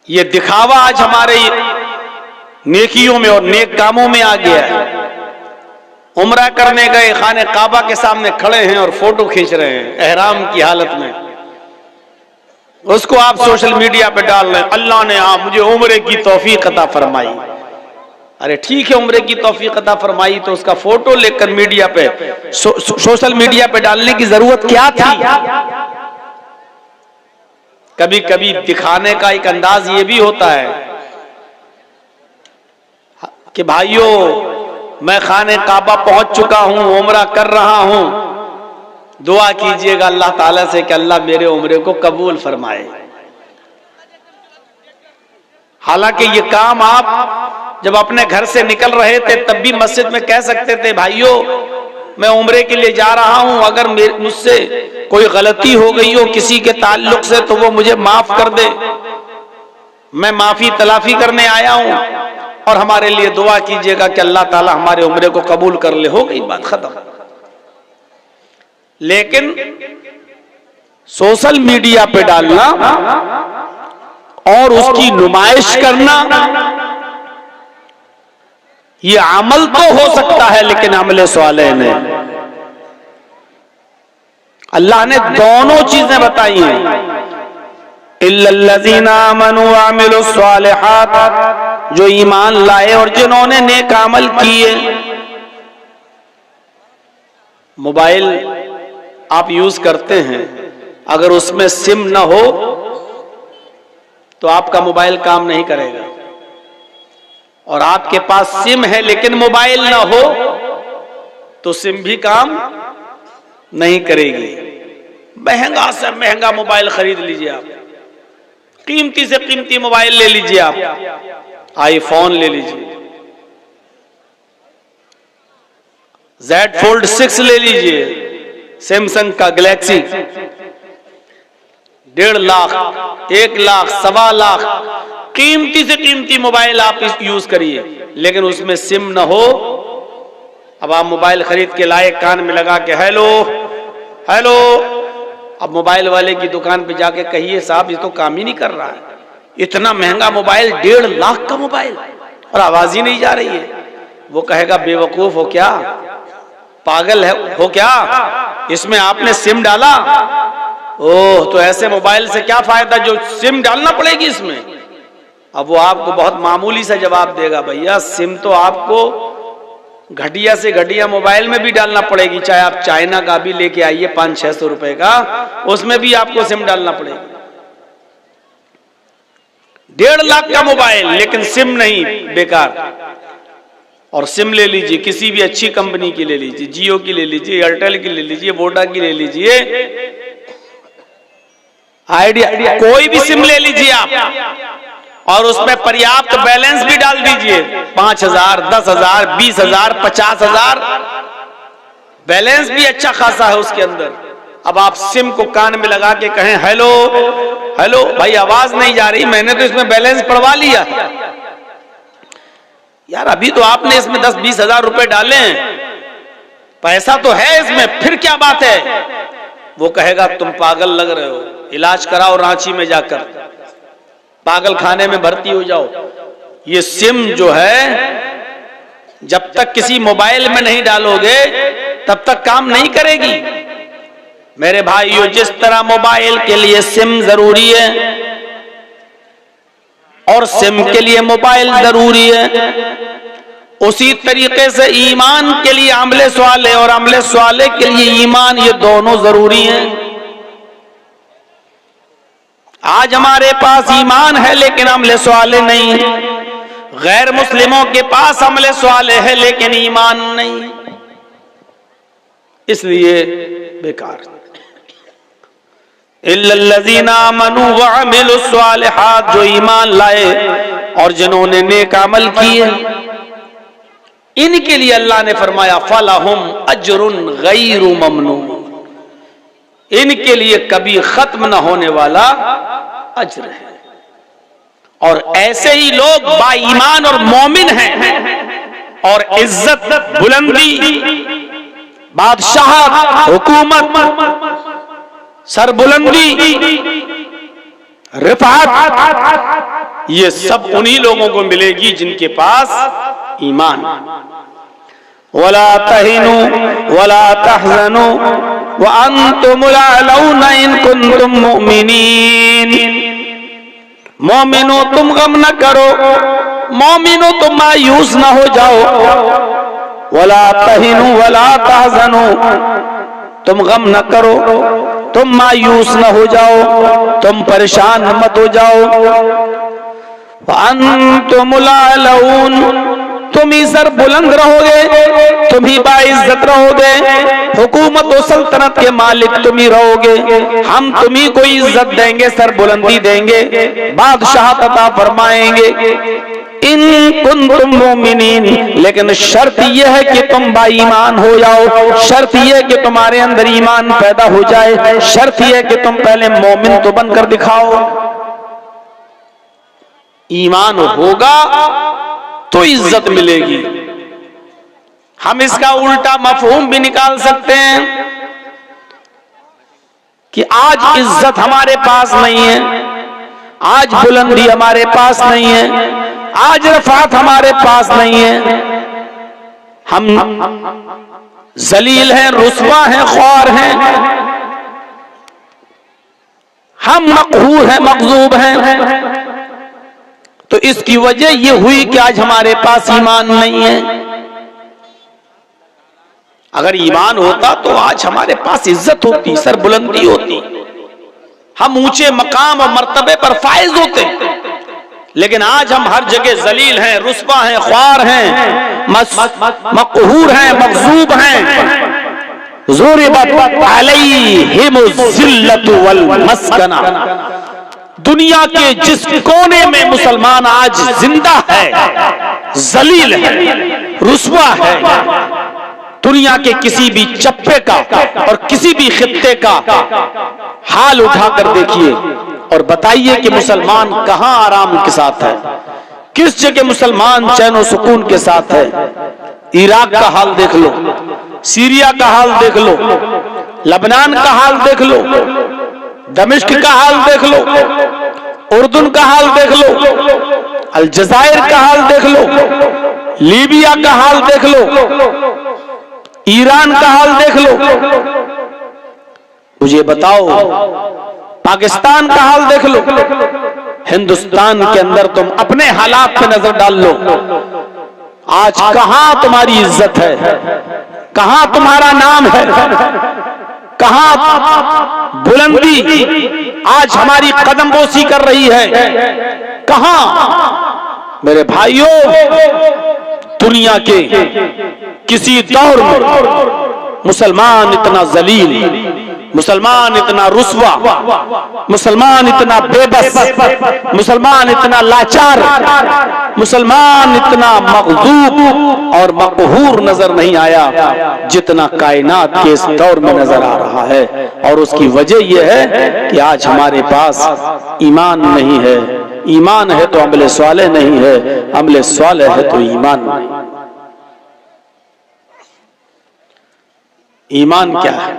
ये दिखावा आज हमारे नेकियों में और नेक कामों में आ गया है। उम्रा करने गए, खाने काबा के सामने खड़े हैं और फोटो खींच रहे हैं एहराम की हालत में, उसको आप सोशल मीडिया पे डाल रहे हैं, अल्लाह ने आप मुझे उम्रे की तौफीक अता फरमाई। अरे ठीक है, उम्रे की तौफीक अता फरमाई तो उसका फोटो लेकर मीडिया पे सोशल मीडिया पे डालने की जरूरत क्या थी? कभी कभी दिखाने का एक अंदाज ये भी होता है कि भाइयों मैं खाने काबा पहुंच चुका हूं, उम्रा कर रहा हूं, दुआ कीजिएगा अल्लाह ताला से कि अल्लाह मेरे उम्रे को कबूल फरमाए। हालांकि ये काम आप जब अपने घर से निकल रहे थे तब भी मस्जिद में कह सकते थे, भाइयों मैं उम्रे के लिए जा रहा हूं, अगर मुझसे कोई गलती हो गई हो किसी के ताल्लुक से तो वो मुझे माफ कर दे, मैं माफी तलाफी करने आया हूं और हमारे लिए दुआ कीजिएगा कि अल्लाह ताला हमारे उम्रे को कबूल कर ले। हो गई बात खत्म। लेकिन सोशल मीडिया पे डालना और उसकी नुमाइश करना, ये अमल तो हो सकता है लेकिन अमले स्वालेह ने, अल्लाह ने दोनों चीजें बताई हैं। इल्लल्लज़ीना आमनू व अमिलुस स्वालिहात, जो ईमान लाए और जिन्होंने नेक अमल किए। मोबाइल आप यूज करते हैं, अगर उसमें सिम ना हो तो आपका मोबाइल काम नहीं करेगा, और आपके पास सिम है लेकिन मोबाइल ना हो तो सिम भी काम नहीं करेगी। महंगा से महंगा मोबाइल खरीद लीजिए आप, कीमती से कीमती मोबाइल ले लीजिए आप, आईफोन ले लीजिए, Z Fold 6 ले लीजिए, सैमसंग का गैलेक्सी, 1.5 लाख, 1 लाख, 1.25 लाख कीमती से कीमती मोबाइल आप यूज करिए, लेकिन उसमें सिम ना हो। अब आप मोबाइल खरीद के लाए, कान में लगा के हेलो हेलो, अब मोबाइल वाले की दुकान पे जाके कहिए साहब ये तो काम ही नहीं कर रहा है, इतना महंगा मोबाइल, 1.5 लाख का मोबाइल और आवाज ही नहीं जा रही है। वो कहेगा बेवकूफ हो क्या, पागल है हो क्या, इसमें आपने सिम डाला? ओह, तो ऐसे मोबाइल से क्या फायदा जो सिम डालना पड़ेगी इसमें। अब वो आपको बहुत मामूली सा जवाब देगा, भैया सिम तो आपको घटिया से घटिया मोबाइल में भी डालना पड़ेगी, चाहे आप चाइना का भी लेके आइए 500-600 रुपए का, उसमें भी आपको सिम डालना पड़ेगी। 1.5 लाख का मोबाइल लेकिन सिम नहीं, बेकार। और सिम ले लीजिए, किसी भी अच्छी कंपनी की ले लीजिए, जियो की ले लीजिए, एयरटेल की ले लीजिए, वोडा की ले लीजिए, आइडिया, कोई भी सिम ले लीजिए आप, और उसमें पर्याप्त बैलेंस भी डाल दीजिए, 5,000, 10,000, 20,000, 50,000 बैलेंस भी अच्छा खासा है उसके अंदर। अब आप सिम को कान में लगा के कहें हेलो हेलो, भाई आवाज नहीं जा रही, मैंने तो इसमें बैलेंस पड़वा लिया। यार अभी तो आपने इसमें 10-20 हजार रुपए डाले हैं, पैसा तो है इसमें, फिर क्या बात है। वो कहेगा तुम पागल लग रहे हो, इलाज कराओ रांची में जाकर, पागल खाने में भर्ती हो जाओ। ये सिम जो है जब तक किसी मोबाइल में नहीं डालोगे तब तक काम नहीं करेगी। मेरे भाइयों, जिस तरह मोबाइल के लिए सिम जरूरी है और सिम के लिए मोबाइल जरूरी है, उसी तरीके से ईमान के लिए अमले स्वाले और अमले स्वाले के लिए ईमान, ये दोनों जरूरी हैं। आज हमारे पास ईमान है लेकिन अमले स्वाले नहीं, गैर मुस्लिमों के पास अमले स्वाले है लेकिन ईमान नहीं, इसलिए बेकार। इल्लल्लज़ीना आमनू व अमिलुस स्वालिहात, जो ईमान लाए और जिन्होंने नेक अमल किए, इनके लिए अल्लाह ने फरमाया फलहुम अज्रुन गैरु ममनून, इनके लिए कभी खत्म न होने वाला अज्र है। और ऐसे ही लोग बाईमान और मोमिन हैं, और इज्जत, बुलंदी, बादशाह, हुकूमत, सरबुलंदी, रिफात, ये सब उन्हीं लोगों को मिलेगी जिनके पास ईमान। वला तहिनु वला तहजनु व अंतुमुल अलौना इन कुंतुम मुमिनीन, मोमिनो तुम गम न करो मोमिनो तुम मायूस ना हो जाओ, वला तहिनु वला तहजनु, तुम गम न करो, तुम मायूस न हो जाओ, तुम परेशान मत हो जाओ। वअंतुमुल आलऊन, तुम ही सर बुलंद रहोगे, तुम ही बाइज्जत रहोगे, हुकूमत और सल्तनत के मालिक तुम ही रहोगे, हम तुम्ही को इज्जत देंगे, सर बुलंदी देंगे, बादशाहत अता फरमाएंगे। इन कुंतुम मोमिनीन, लेकिन शर्त यह है कि तुम बाईमान हो जाओ, शर्त यह है कि तुम्हारे अंदर ईमान पैदा हो जाए, शर्त यह है कि तुम पहले मोमिन तो बनकर दिखाओ। ईमान होगा तो इज्जत मिलेगी। हम इसका उल्टा मफहूम भी निकाल सकते हैं कि आज इज्जत हमारे पास नहीं है, आज बुलंदी हमारे पास नहीं है, आज रफात हमारे पास नहीं है, हम जलील हैं, रुस्वा हैं, ख्वार हैं, हम मकहूर हैं, मकजूब हैं। तो इसकी वजह यह हुई कि आज हमारे पास ईमान नहीं है। अगर ईमान होता तो आज हमारे पास इज्जत होती, सरबुलंदी होती, हम ऊंचे मकाम और मर्तबे पर फाइज होते। लेकिन आज हम हर जगह जलील हैं, रुस्वा हैं, ख्वार हैं, मकहूर हैं, मकजूब हैं। ज़ुरिबत अलैहिमुज़ ज़िल्लतु वल मस्कना, दुनिया के जिस कोने में मुसलमान आज जिंदा है, जलील है, रुस्वा है, दुनिया के किसी भी चप्पे का और किसी भी खित्ते का हाल उठाकर देखिए और बताइए कि मुसलमान कहां आराम के साथ है, किस जगह मुसलमान चैन और सुकून के साथ है। इराक का हाल देख लो, सीरिया का हाल देख लो, लबनान का हाल देख लो, दमिश्क का हाल देख लो, उर्दून का हाल देख लो, अलजायर का हाल देख लो, लीबिया का हाल देख लो, ईरान का हाल देख लो। मुझे बताओ पाकिस्तान का हाल देख लो, हिंदुस्तान के अंदर तुम अपने हालात पे नजर डाल लो। आज कहां तुम्हारी इज्जत है, कहां तुम्हारा नाम है, कहां बुलंदी आज हमारी कदम बोसी कर रही है, कहां? मेरे भाइयों, दुनिया के किसी दौर में मुसलमान इतना जलील, मुसलमान इतना रुस्वा, मुसलमान इतना बेबस, मुसलमान इतना लाचार, मुसलमान इतना मगदूब और मकहूर नजर नहीं आया जितना कायनात के इस दौर में नजर आ रहा है। और उसकी वजह यह है कि आज हमारे पास ईमान नहीं है। ईमान है तो अमले स्वाले नहीं है, अमले स्वाले है तो ईमान नहीं। ईमान क्या है?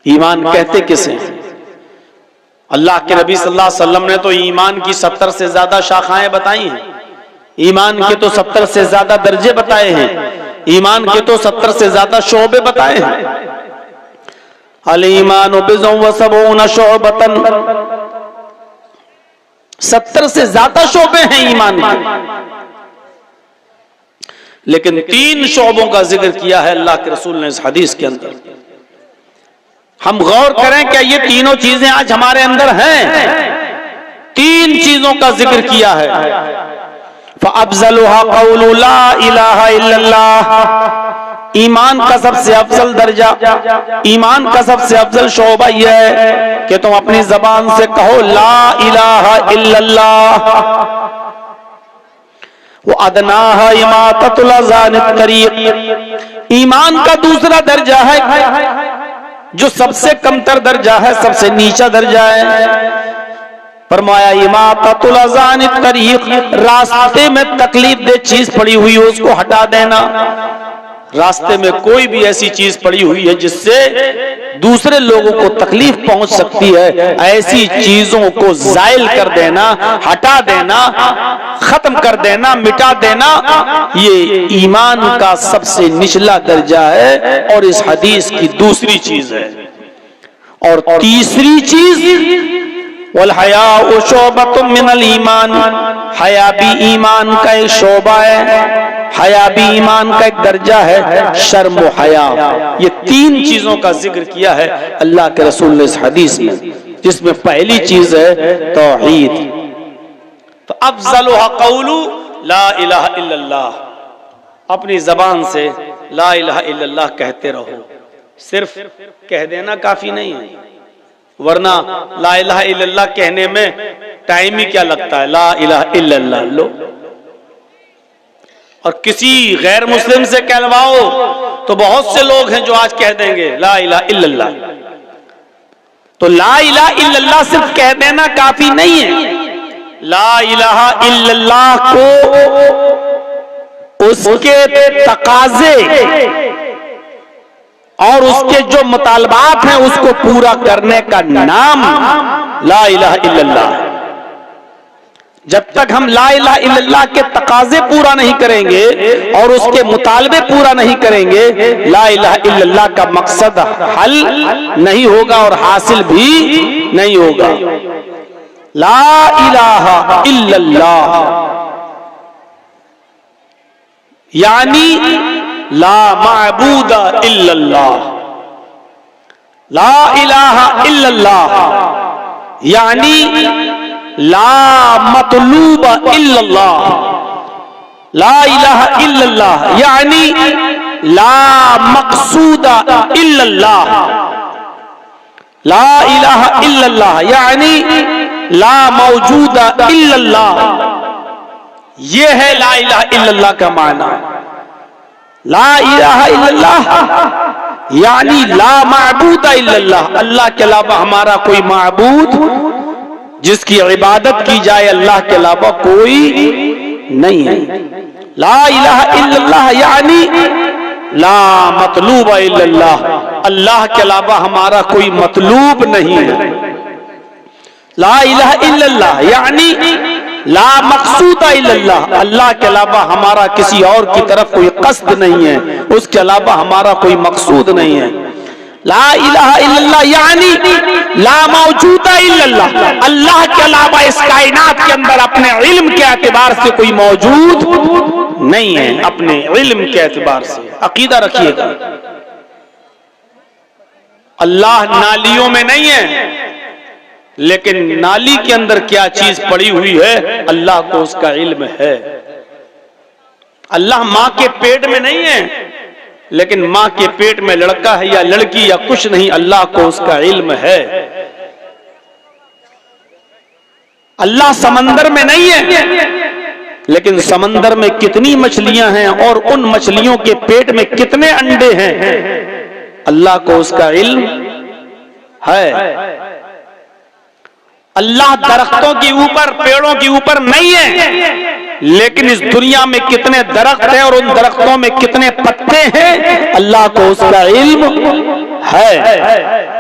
ईमान कहते किसे? अल्लाह के नबी सल्लल्लाहु अलैहि वसल्लम ने तो ईमान की 70 से ज्यादा शाखाएं बताई हैं, ईमान के तो 70 से ज्यादा दर्जे बताए हैं, ईमान के तो 70 से ज्यादा शोबे बताए हैं। अल ईमान बिज़्ज़ुन व सबऊन शुअबतन, 70 से ज्यादा शोबे हैं ईमान के। लेकिन 3 शोबों का जिक्र किया है अल्लाह के रसूल ने इस हदीस के अंदर। हम गौर करें क्या ये तीनों चीजें आज हमारे अंदर हैं? 3 चीजों का जिक्र किया है। फ़अफ़ज़लुहा क़ौलु ला इलाहा इल्लल्लाह, ईमान का सबसे अफजल दर्जा, ईमान का सबसे अफजल शोबा यह है कि तुम अपनी जबान से कहो ला इलाहा इल्लल्लाह। वो अदनाहा इमाततुल अज़ा अनित तरीक़, ईमान का दूसरा दर्जा है जो सबसे कमतर दर्जा है, सबसे नीचा दर्जा है। फरमाया इमाततुल अज़ा अनित तरीक़, रास्ते में तकलीफ दे चीज पड़ी हुई हो उसको हटा देना। रास्ते में कोई भी ऐसी चीज पड़ी हुई है जिससे दूसरे लोगों को तकलीफ पहुंच सकती है, ऐसी चीजों को जायल कर देना, हटा देना, खत्म कर देना, मिटा देना, ये ईमान का सबसे निचला दर्जा है और इस हदीस की दूसरी चीज है। और तीसरी चीज वल हया शोबतुम मिनल ईमान, हया भी ईमान का एक शोबा है, हया भी ईमान का एक दर्जा है। शर्म व हया, ये तीन चीजों का जिक्र किया है अल्लाह के रसूल ने इस हदीस में, जिसमें पहली चीज है तौहीद। तो अफज़लुहा क़ौलु ला इलाहा इल्लल्लाह, अपनी जबान से ला इलाहा इल्लल्लाह कहते रहो। सिर्फ कह देना काफी नहीं है, वरना ला इलाहा इल्लल्लाह कहने में टाइम ही क्या लगता है, ला इलाहा इल्लल्लाह लो। और किसी गैर मुस्लिम से कहलवाओ तो बहुत से लोग हैं जो आज कह देंगे ला इलाहा इल्लल्लाह। तो ला इलाहा इल्लल्लाह सिर्फ कह देना काफी नहीं है। ला इलाहा इल्लल्लाह को उसके तकाजे और उसके जो मुतालबात हैं उसको पूरा करने का नाम ला इलाहा इल्लल्लाह। जब तक हम ला इलाहा इल्लल्लाह के तकाजे पूरा नहीं करेंगे और उसके मुतालबे पूरा नहीं करेंगे, ला इलाहा इल्लल्लाह का मकसद हल नहीं होगा और हासिल भी नहीं होगा। ला इलाहा इल्लल्लाह यानी ला माबूदा इल्लल्लाह, ला इलाहा इल्लल्लाह यानी ला मतलूबा इल्लल्लाह, ला इलाहा इल्लल्लाह यानी ला मकसूदा इल्लल्लाह, ला इलाहा इल्लल्लाह यानी ला मौजूदा इल्लल्लाह। ये है ला इलाहा इल्लल्लाह का माना। ला इलाहा इल्लल्लाह यानी ला माबूदा इल्लल्लाह, अल्लाह के अलावा हमारा कोई माबूद जिसकी इबादत की जाए अल्लाह के अलावा कोई नहीं है। ला इलाहा इल्लल्लाह यानी ला मतलूबा इल्लल्लाह, अल्लाह के अलावा हमारा कोई मतलूब नहीं है। ला इलाहा इल्लल्लाह यानी ला मकसूदा इल्लल्लाह, अल्लाह के अलावा हमारा किसी और की तरफ कोई कस्द नहीं है, उसके अलावा हमारा कोई मकसूद नहीं है। ला इलाहा इल्लल्लाह यानी ला मौजूदा इल्लल्लाह, अल्लाह के अलावा इस कायनात के अंदर अपने इल्म के एतबार से कोई मौजूद नहीं है, अपने इल्म के एतबार से। अकीदा रखिएगा, अल्लाह नालियों में नहीं है, लेकिन नाली के अंदर क्या चीज पड़ी हुई है अल्लाह को उसका इल्म है। अल्लाह मां के पेट में नहीं है, लेकिन मां के पेट में लड़का है या लड़की या कुछ नहीं, अल्लाह को उसका इल्म है। अल्लाह समंदर में नहीं है, लेकिन समंदर में कितनी मछलियां हैं और उन मछलियों के पेट में कितने अंडे हैं, अल्लाह को उसका इल्म है। अल्लाह दरख्तों के ऊपर पेड़ों के ऊपर नहीं है, लेकिन इस दुनिया में कितने दरख्त हैं और उन दरख्तों में कितने पत्ते हैं, अल्लाह को उसका इल्म है।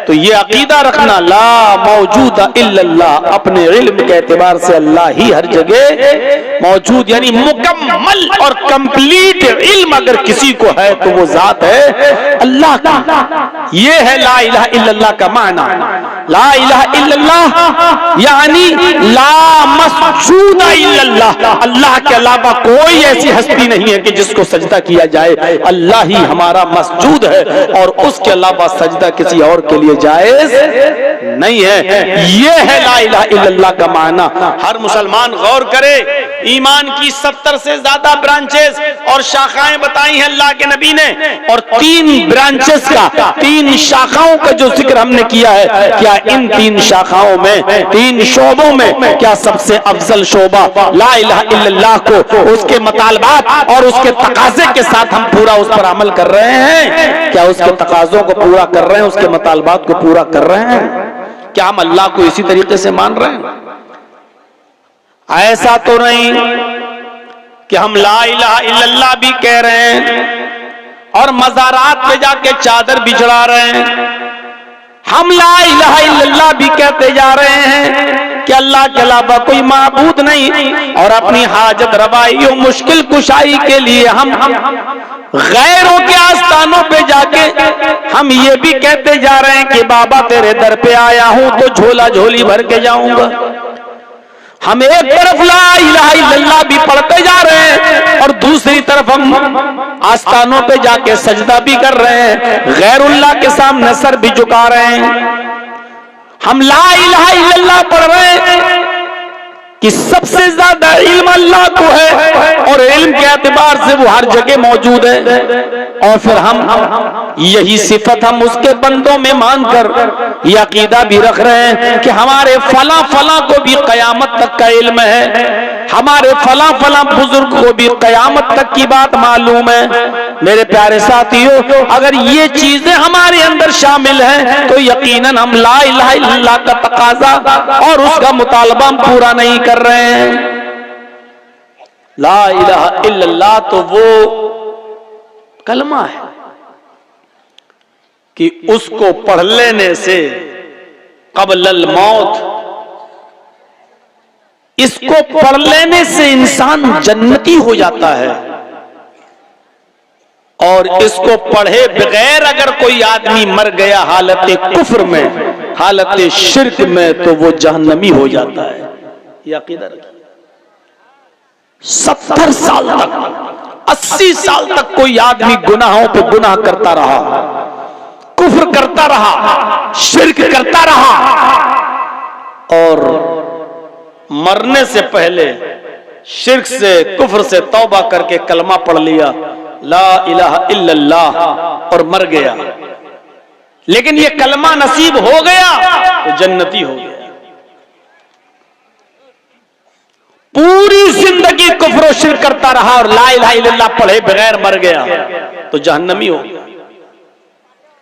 तो ये अकीदा रखना ला मौजूदा इल्लल्लाह, अपने इल्म के एतबार से अल्लाह ही हर जगह मौजूद, यानी मुकम्मल और कंप्लीट इल्म अगर किसी को है तो वो जात है अल्लाह की। ये है ला इलाहा इल्लल्लाह का माना। ला इलाहा इल्लल्लाह यानी ला मसजूदा इल्लल्लाह, अल्लाह के अलावा कोई ऐसी हस्ती नहीं है कि जिसको सजदा किया जाए, अल्लाह ही हमारा मसजूद है और उसके अलावा सजदा किसी और के लिए जायज नहीं है। ये है ला इलाहा इल्लल्लाह का माना। हर मुसलमान गौर करे, ईमान की 70 से ज्यादा ब्रांचेस और शाखाएं बताई हैं अल्लाह के नबी ने, और 3 ब्रांचेस का, 3 शाखाओं का जो जिक्र हमने किया है, क्या इन 3 शाखाओं में, 3 शोबों में क्या सबसे अफजल शोबा ला इलाहा इल्लल्लाह को उसके मुतालबात और उसके तकाजे के साथ हम पूरा उस पर अमल कर रहे हैं? क्या उसके तकाजों को पूरा कर रहे हैं, उसके मुतालबात को पूरा कर रहे हैं? क्या हम अल्लाह को इसी तरीके से मान रहे हैं? ऐसा तो नहीं कि हम ला इलाहा इल्लल्लाह भी कह रहे हैं और मज़ारात पे जाके चादर बिछड़ा रहे हैं। हम ला इलाहा इल्लल्लाह भी कहते जा रहे हैं, कि अल्लाह के अलावा कोई माबूद नहीं, और अपनी हाजत रवाई और मुश्किल कुशाई के लिए हम गैरों के आस्थानों पे जाके हम ये भी कहते जा रहे हैं कि बाबा तेरे दर पे आया हूं तो झोला झोली भर के जाऊंगा। हम एक तरफ ला इलाहा इल्लल्लाह भी पढ़ते जा रहे हैं और दूसरी तरफ हम आस्थानों पे जाके सजदा भी कर रहे हैं, गैरुल्लाह के सामने सर भी झुका रहे हैं। हम ला इलाहा इल्लल्लाह पढ़ रहे हैं कि सबसे ज्यादा इल्म अल्लाह को है और इल्म के एतबार से वो हर जगह मौजूद है, और फिर हम यही सिफत हम उसके बंदों में मानकर ये अकीदा भी रख रहे हैं कि हमारे फला फला को भी कयामत तक का इल्म है, हमारे फला फला बुजुर्ग को भी कयामत तक की बात मालूम है। मेरे प्यारे साथियों, अगर ये चीजें हमारे अंदर शामिल हैं तो यकीनन हम ला इलाहा इल्लल्लाह का तकाजा और उसका मुतालबा हम पूरा नहीं कर रहे हैं। ला इलाहा इल्लल्लाह तो वो कलमा है कि उसको पढ़ लेने से क़ब्ल मौत, इसको पढ़ लेने से इंसान जन्नती हो जाता है, और इसको पढ़े बगैर अगर कोई आदमी मर गया हालत कुफ्र में, हालत शिर्क में, तो वो जहन्नमी हो जाता है। ये अकीदा रखिए। 70 साल तक 80 साल तक कोई आदमी गुनाहों पे गुनाह करता रहा, कुफ्र करता रहा, शिर्क करता रहा, और मरने से पहले शिर्क से कुफ्र से तौबा करके कलमा पढ़ लिया ला इलाहा इल्लल्लाह और मर गया, लेकिन ये कलमा नसीब हो गया तो जन्नती हो गया। पूरी जिंदगी कुफ्र और शिर्क करता रहा और ला इलाहा इल्लल्लाह पढ़े बगैर मर गया तो जहन्नमी हो गया।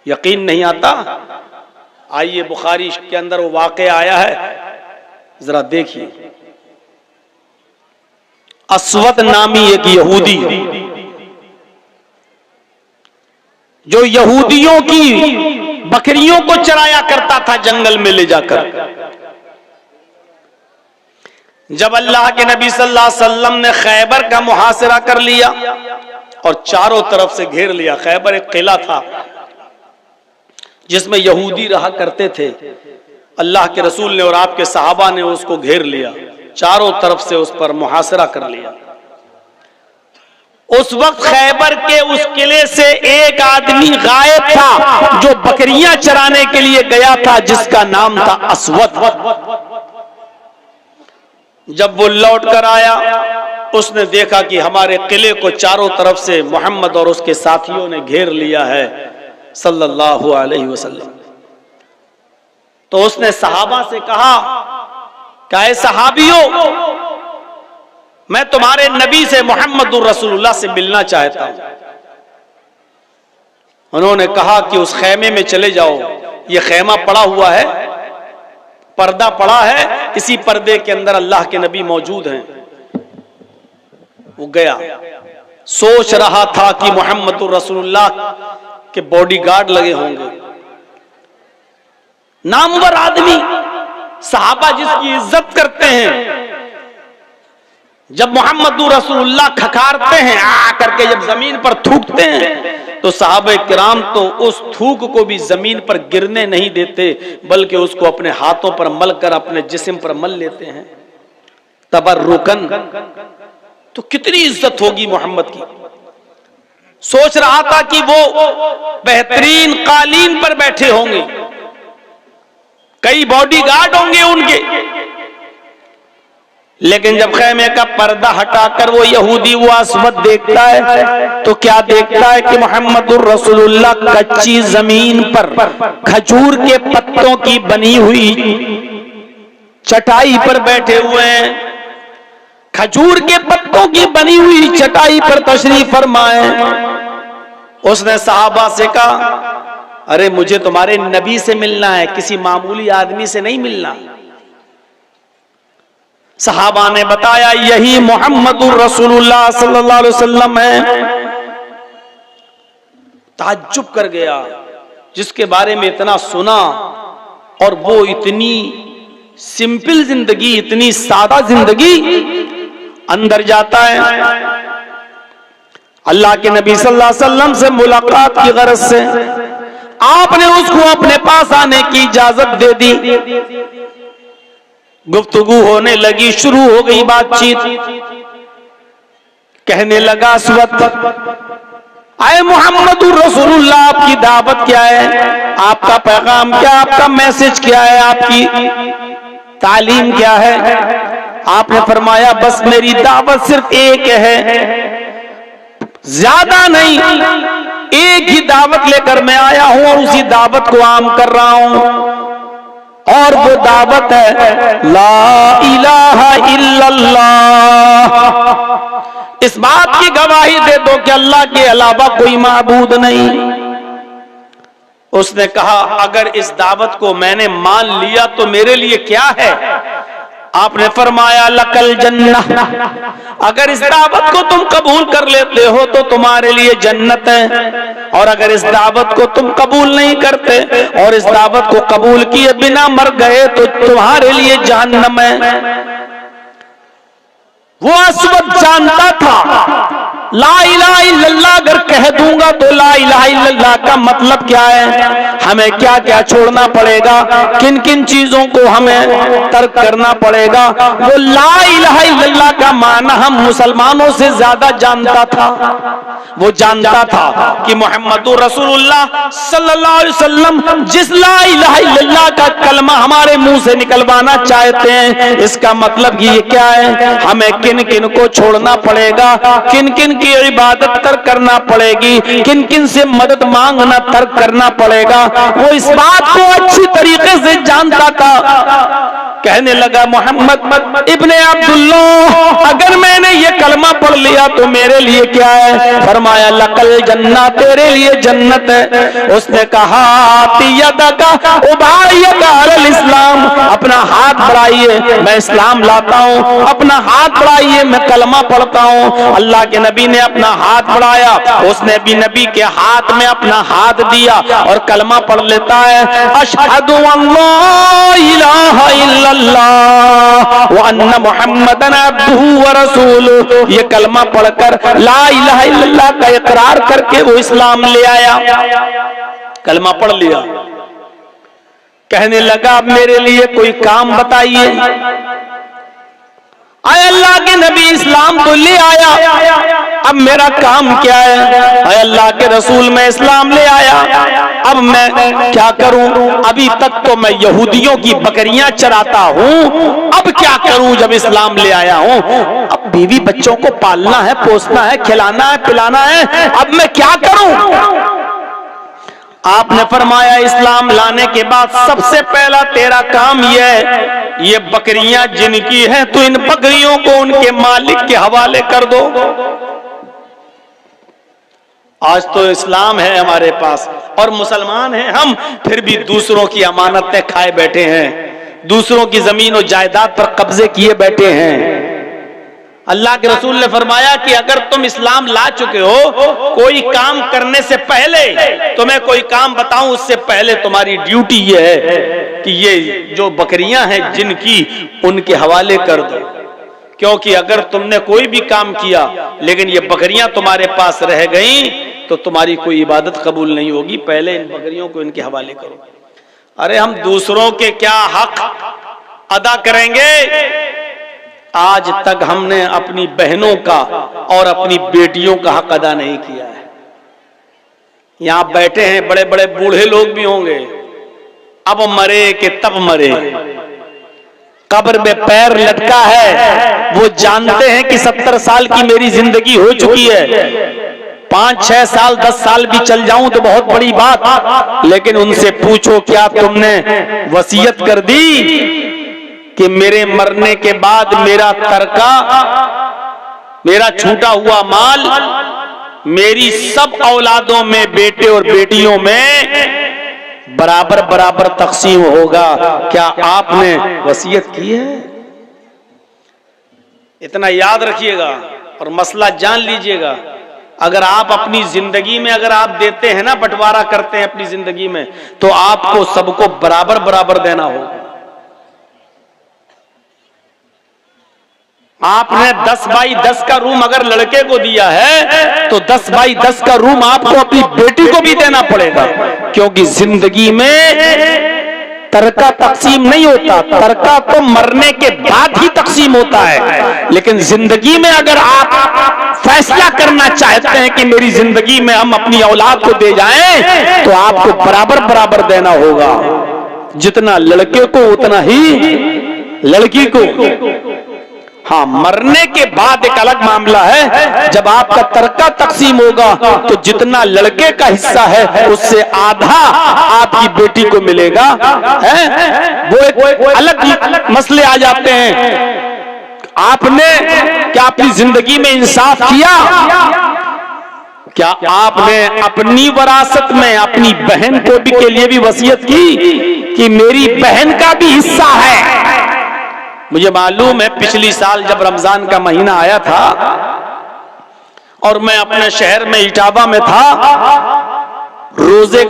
यकीन नहीं आता? आइए बुखारी के अंदर वो वाक़या आया है, जरा देखिए। अस्वद नामी एक यहूदी जो यहूदियों की बकरियों को चराया करता था जंगल में ले जाकर, जब अल्लाह के नबी सल्लल्लाहु अलैहि वसल्लम ने खैबर का मुहासरा कर लिया और चारों तरफ से घेर लिया। खैबर एक किला था जिसमें यहूदी रहा करते थे। अल्लाह के रसूल ने और आपके सहाबा ने उसको घेर लिया, चारों तरफ से उस पर मुहासरा कर लिया। उस वक्त खैबर के उस किले से एक आदमी गायब था जो बकरियां चराने के लिए गया था, जिसका नाम था अस्वद। जब वो लौट कर आया, उसने देखा कि हमारे किले को चारों तरफ से मोहम्मद और उसके साथियों ने घेर लिया है सल्लल्लाहु अलैहि वसल्लम। तो उसने सहाबा से कहा, क्या सहाबियों, मैं तुम्हारे नबी से मोहम्मदुर रसूलुल्लाह से मिलना चाहता हूं। उन्होंने कहा कि उस खेमे में चले जाओ, ये खेमा पड़ा हुआ है, पर्दा पड़ा है, इसी पर्दे के अंदर अल्लाह के नबी मौजूद हैं। वो गया, सोच रहा था कि मोहम्मदुर रसूलुल्लाह के बॉडीगार्ड लगे होंगे, नामवर आदमी, सहाबा जिसकी इज्जत करते हैं। जब मोहम्मदुर रसूलुल्लाह खखारते हैं आ करके, जब जमीन पर थूकते हैं, तो सहाबा किराम तो उस थूक को भी जमीन पर गिरने नहीं देते, बल्कि उसको अपने हाथों पर मल कर अपने जिस्म पर मल लेते हैं तबर्रुकन। तो कितनी इज्जत होगी मोहम्मद की। सोच रहा था कि वो बेहतरीन कालीन पर बैठे होंगे, कई बॉडीगार्ड होंगे उनके, लेकिन जब खेमे का पर्दा हटाकर वो यहूदी वो अस्वद देखता है तो क्या देखता है कि मोहम्मदुर रसूलुल्लाह कच्ची जमीन पर खजूर के पत्तों की बनी हुई चटाई पर बैठे हुए हैं। खजूर के पत्तों की बनी हुई चटाई पर तशरीफ फरमाए। उसने सहाबा से कहा, अरे मुझे तुम्हारे नबी से मिलना है, किसी मामूली आदमी से नहीं मिलना। सहाबा ने बताया, यही मोहम्मदुर रसूलुल्लाह सल्लल्लाहु अलैहि वसल्लम है। ताज्जुब कर गया, जिसके बारे में इतना सुना और वो इतनी सिंपल जिंदगी, इतनी सादा जिंदगी, अंदर जाता है। अल्लाह के नबी सल्लल्लाहु अलैहि वसल्लम से मुलाकात की गरज से आपने उसको अपने पास आने की इजाजत दे दी। गुफ्तगू होने लगी, शुरू हो गई बातचीत। कहने लगा इस वक्त, आए मोहम्मदुर रसूलुल्लाह, आपकी दावत क्या है, आपका पैगाम क्या, आपका मैसेज क्या है, आपकी तालीम क्या है? आपने फरमाया बस मेरी दावत सिर्फ एक है, ज्यादा नहीं, एक ही दावत लेकर मैं आया हूं और उसी दावत को आम कर रहा हूं। और वो दावत है ला इलाहा इल्लल्लाह। इस बात की गवाही दे दो कि अल्लाह के अलावा कोई माबूद नहीं। उसने कहा अगर इस दावत को मैंने मान लिया तो मेरे लिए क्या है? आपने फरमाया लकल जन्नह, अगर इस दावत को तुम कबूल कर लेते हो तो तुम्हारे लिए जन्नत है, और अगर इस दावत को तुम कबूल नहीं करते और इस दावत को कबूल किए बिना मर गए तो तुम्हारे लिए जहन्नम है। वो अस्वद जानता था ला इलाहा इल्लल्लाह अगर कह दूंगा तो ला इलाहा इल्लल्लाह का मतलब क्या है, हमें क्या क्या छोड़ना पड़ेगा, किन किन चीजों को हमें तर्क करना पड़ेगा। वो ला इलाहा इल्लल्लाह का माना हम मुसलमानों से ज्यादा जानता था। वो जानता था कि मोहम्मदुर रसूलुल्लाह सल्लल्लाहु अलैहि वसल्लम जिस ला इलाहा इल्लल्लाह का कलमा हमारे मुंह से निकलवाना चाहते हैं, इसका मतलब ये क्या है, हमें किन किन को छोड़ना पड़ेगा, किन किन की इबादत तर्क करना पड़ेगी, किन किन से मदद मांगना तर्क करना पड़ेगा। वो इस बात को अच्छी तरीके से जानता था। कहने लगा मोहम्मद इब्ने अब्दुल्लाह, अगर मैंने ये कलमा पढ़ लिया तो मेरे लिए क्या है? फरमाया लकल जन्नत, तेरे लिए जन्नत है। उसने कहा इस्लाम, अपना हाथ बढ़ाइए, मैं इस्लाम लाता हूँ, अपना हाथ बढ़ाइए, मैं कलमा पढ़ता हूँ। अल्लाह के नबी ने अपना हाथ बढ़ाया, उसने भी नबी के हाथ में अपना हाथ दिया और कलमा पढ़ लेता है, अशहदु अल्ला इलाहा इल्लल्लाह व अन्ना मुहम्मदन अब्दुहु व रसूलुहु। ये कलमा पढ़कर ला इलाहा इल्लल्लाह का इकरार करके वो इस्लाम ले आया, कलमा पढ़ लिया। कहने लगा अब मेरे लिए कोई काम बताइए। आए अल्लाह के नबी इस्लाम तो ले आया, अब मेरा काम क्या है? आए अल्लाह के रसूल मैं इस्लाम ले आया, अब मैं क्या करूं? अभी तक तो मैं यहूदियों की बकरियां चराता हूं, अब क्या करूं जब इस्लाम ले आया हूं? अब बीवी बच्चों को पालना है, पोसना है, खिलाना है, पिलाना है, अब मैं क्या करूं? आपने फरमाया इस्लाम लाने के बाद सबसे पहला तेरा काम यह है, ये बकरियां जिनकी हैं तो इन बकरियों को उनके मालिक के हवाले कर दो। आज तो इस्लाम है हमारे पास और मुसलमान हैं हम, फिर भी दूसरों की अमानतें खाए बैठे हैं, दूसरों की जमीन और जायदाद पर कब्जे किए बैठे हैं। अल्लाह के रसूल ने फरमाया कि अगर तुम इस्लाम ला चुके हो, कोई काम करने से पहले तुम्हें कोई काम बताऊं, उससे पहले तुम्हारी ड्यूटी ये है कि ये जो बकरियां हैं जिनकी, उनके हवाले कर दो। क्योंकि अगर तुमने कोई भी काम किया लेकिन ये बकरियां तुम्हारे पास रह गईं तो तुम्हारी कोई इबादत कबूल नहीं होगी, पहले इन बकरियों को इनके हवाले करो। अरे हम दूसरों के क्या हक अदा करेंगे? आज तक हमने अपनी बहनों का और अपनी बेटियों का हक अदा नहीं किया है। यहां बैठे हैं बड़े बड़े बूढ़े लोग भी होंगे, अब मरे कि तब मरे, कब्र में पैर लटका है, वो जानते हैं कि 70 साल की मेरी जिंदगी हो चुकी है, 5-6 साल 10 साल भी चल जाऊं तो बहुत बड़ी बात, लेकिन उनसे पूछो क्या तुमने वसीयत कर दी कि मेरे मरने के बाद मेरा तरका, मेरा छूटा हुआ माल मेरी सब औलादों में, बेटे और बेटियों में बराबर बराबर तकसीम होगा? क्या आपने वसीयत की है? इतना याद रखिएगा और मसला जान लीजिएगा। अगर आप अपनी जिंदगी में अगर आप देते हैं ना, बंटवारा करते हैं अपनी जिंदगी में, तो आपको सबको बराबर बराबर देना होगा। आपने 10 बाई 10 का रूम अगर लड़के को दिया है तो 10 बाई 10 का रूम आपको अपनी बेटी को भी देना पड़ेगा, क्योंकि जिंदगी में तरका तकसीम नहीं होता, तरका तो मरने के बाद ही तकसीम होता है। लेकिन जिंदगी में अगर आप फैसला करना चाहते हैं कि मेरी जिंदगी में हम अपनी औलाद को दे जाएं, तो आपको बराबर बराबर देना होगा, जितना लड़के को उतना ही लड़की को। हाँ, मरने के बाद एक अलग मामला है, जब आपका तरका तकसीम होगा तो जितना लड़के का हिस्सा है उससे आधा आपकी बेटी को मिलेगा, है वो एक अलग मसले आ जाते हैं। आपने क्या अपनी जिंदगी में इंसाफ किया? क्या आपने अपनी विरासत में अपनी बहन को भी के लिए भी वसीयत की कि मेरी बहन का भी हिस्सा है? मुझे मालूम है पिछली साल जब रमजान का महीना आया था और मैं अपने शहर में इटावा में था, रोजे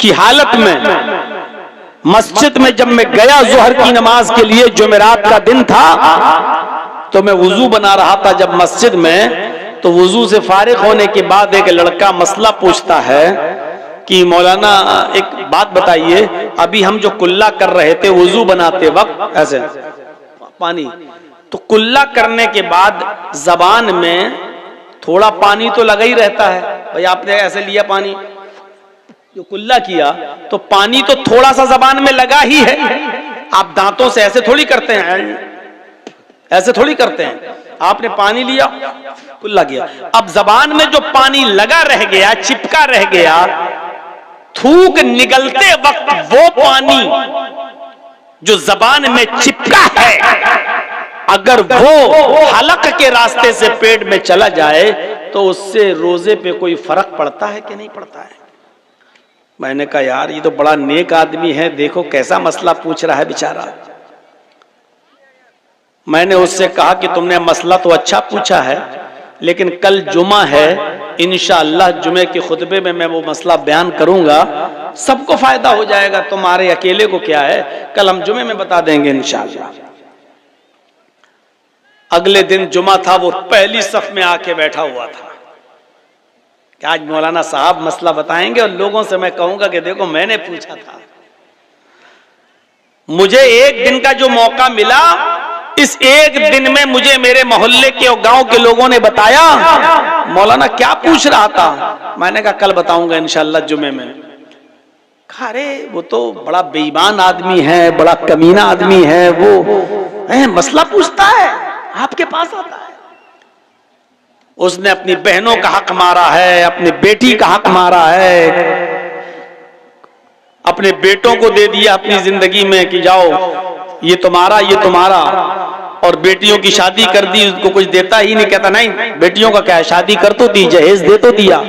की हालत में मस्जिद में जब मैं गया जोहर की नमाज के लिए, जुमेरात का दिन था, तो मैं वुजू बना रहा था जब मस्जिद में, तो वुजू से फारिग होने के बाद एक लड़का मसला पूछता है कि मौलाना एक बात बताइए, अभी हम जो कुल्ला कर रहे थे वुजू बनाते वक्त ऐसे पानी, तो कुल्ला करने के बाद जबान में थोड़ा पानी तो लगा ही रहता है। भाई आपने ऐसे लिया पानी, जो कुल्ला किया तो पानी तो थोड़ा सा जबान में लगा ही है। आप दांतों से ऐसे थोड़ी करते हैं, ऐसे थोड़ी करते हैं। आपने पानी लिया, कुल्ला किया, अब जबान में जो पानी लगा रह गया, चिपका रह गया, थूक निगलते वक्त वो पानी जो जबान में चिपका है, अगर वो हलक के रास्ते से पेट में चला जाए तो उससे रोजे पे कोई फर्क पड़ता है कि नहीं पड़ता है? मैंने कहा यार ये तो बड़ा नेक आदमी है, देखो कैसा मसला पूछ रहा है बेचारा। मैंने उससे कहा कि तुमने मसला तो अच्छा पूछा है, लेकिन कल जुमा है, इंशाअल्लाह जुमे के खुतबे में मैं वो मसला बयान करूंगा, सबको फायदा हो जाएगा, तुम्हारे अकेले को क्या है, कल हम जुमे में बता देंगे इंशाअल्लाह। अगले दिन जुमा था, वो पहली सफ में आके बैठा हुआ था कि आज मौलाना साहब मसला बताएंगे और लोगों से मैं कहूंगा कि देखो मैंने पूछा था। मुझे एक दिन का जो मौका मिला, इस एक दिन में मुझे मेरे मोहल्ले के और गांव के लोगों ने बताया मौलाना क्या पूछ रहा था। मैंने कहा कल बताऊंगा इंशाअल्लाह जुमे में। अरे वो तो बड़ा बेईमान आदमी है, बड़ा कमीना आदमी है, वो मसला पूछता है, आपके पास आता है। उसने अपनी बहनों का हक मारा है, अपनी बेटी का हक मारा है, अपने बेटों को दे दिया अपनी जिंदगी में कि जाओ ये तुम्हारा, ये तुम्हारा, और बेटियों की शादी कर दी, उसको कुछ देता ही नहीं, कहता नहीं बेटियों का क्या है, शादी कर तो दी, जहेज दे तो दिया,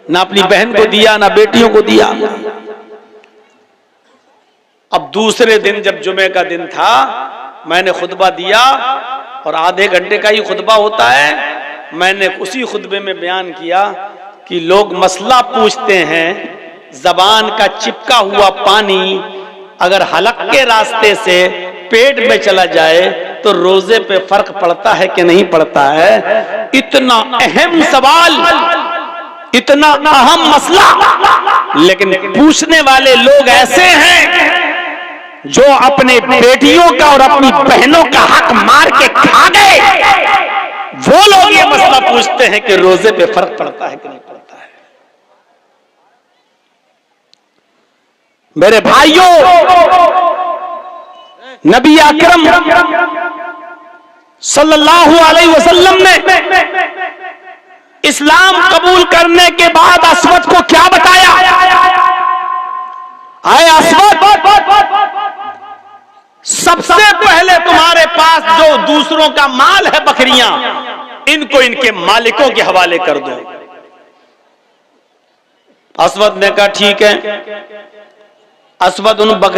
ना अपनी बहन को दिया ना बेटियों को दिया। अब दूसरे दिन जब जुमे का दिन था, मैंने खुतबा दिया और आधे घंटे का ही खुतबा होता है। मैंने उसी खुतबे में बयान किया कि लोग मसला पूछते हैं, जबान का चिपका हुआ पानी अगर हलक के रास्ते से पेट में चला जाए तो रोजे पे फर्क पड़ता है कि नहीं पड़ता है। इतना अहम सवाल, इतना अहम मसला, लेकिन पूछने वाले लोग ऐसे हैं जो अपने बेटियों का और अपनी बहनों का हक मार के खा गए। वो लोग ये मसला पूछते हैं कि रोजे पे फर्क पड़ता है कि नहीं पड़ता है। मेरे भाइयों, नबी अकरम सल्लल्लाहु अलैहि वसल्लम ने इस्लाम कबूल करने के बाद अस्वद को क्या बताया? आए अस्वद, सबसे पहले तुम्हारे पास जो दूसरों का माल है, बकरियां, इनको इनके मालिकों के हवाले कर दो। अस्वद ने कहा ठीक है। अस्वद उन बकरियों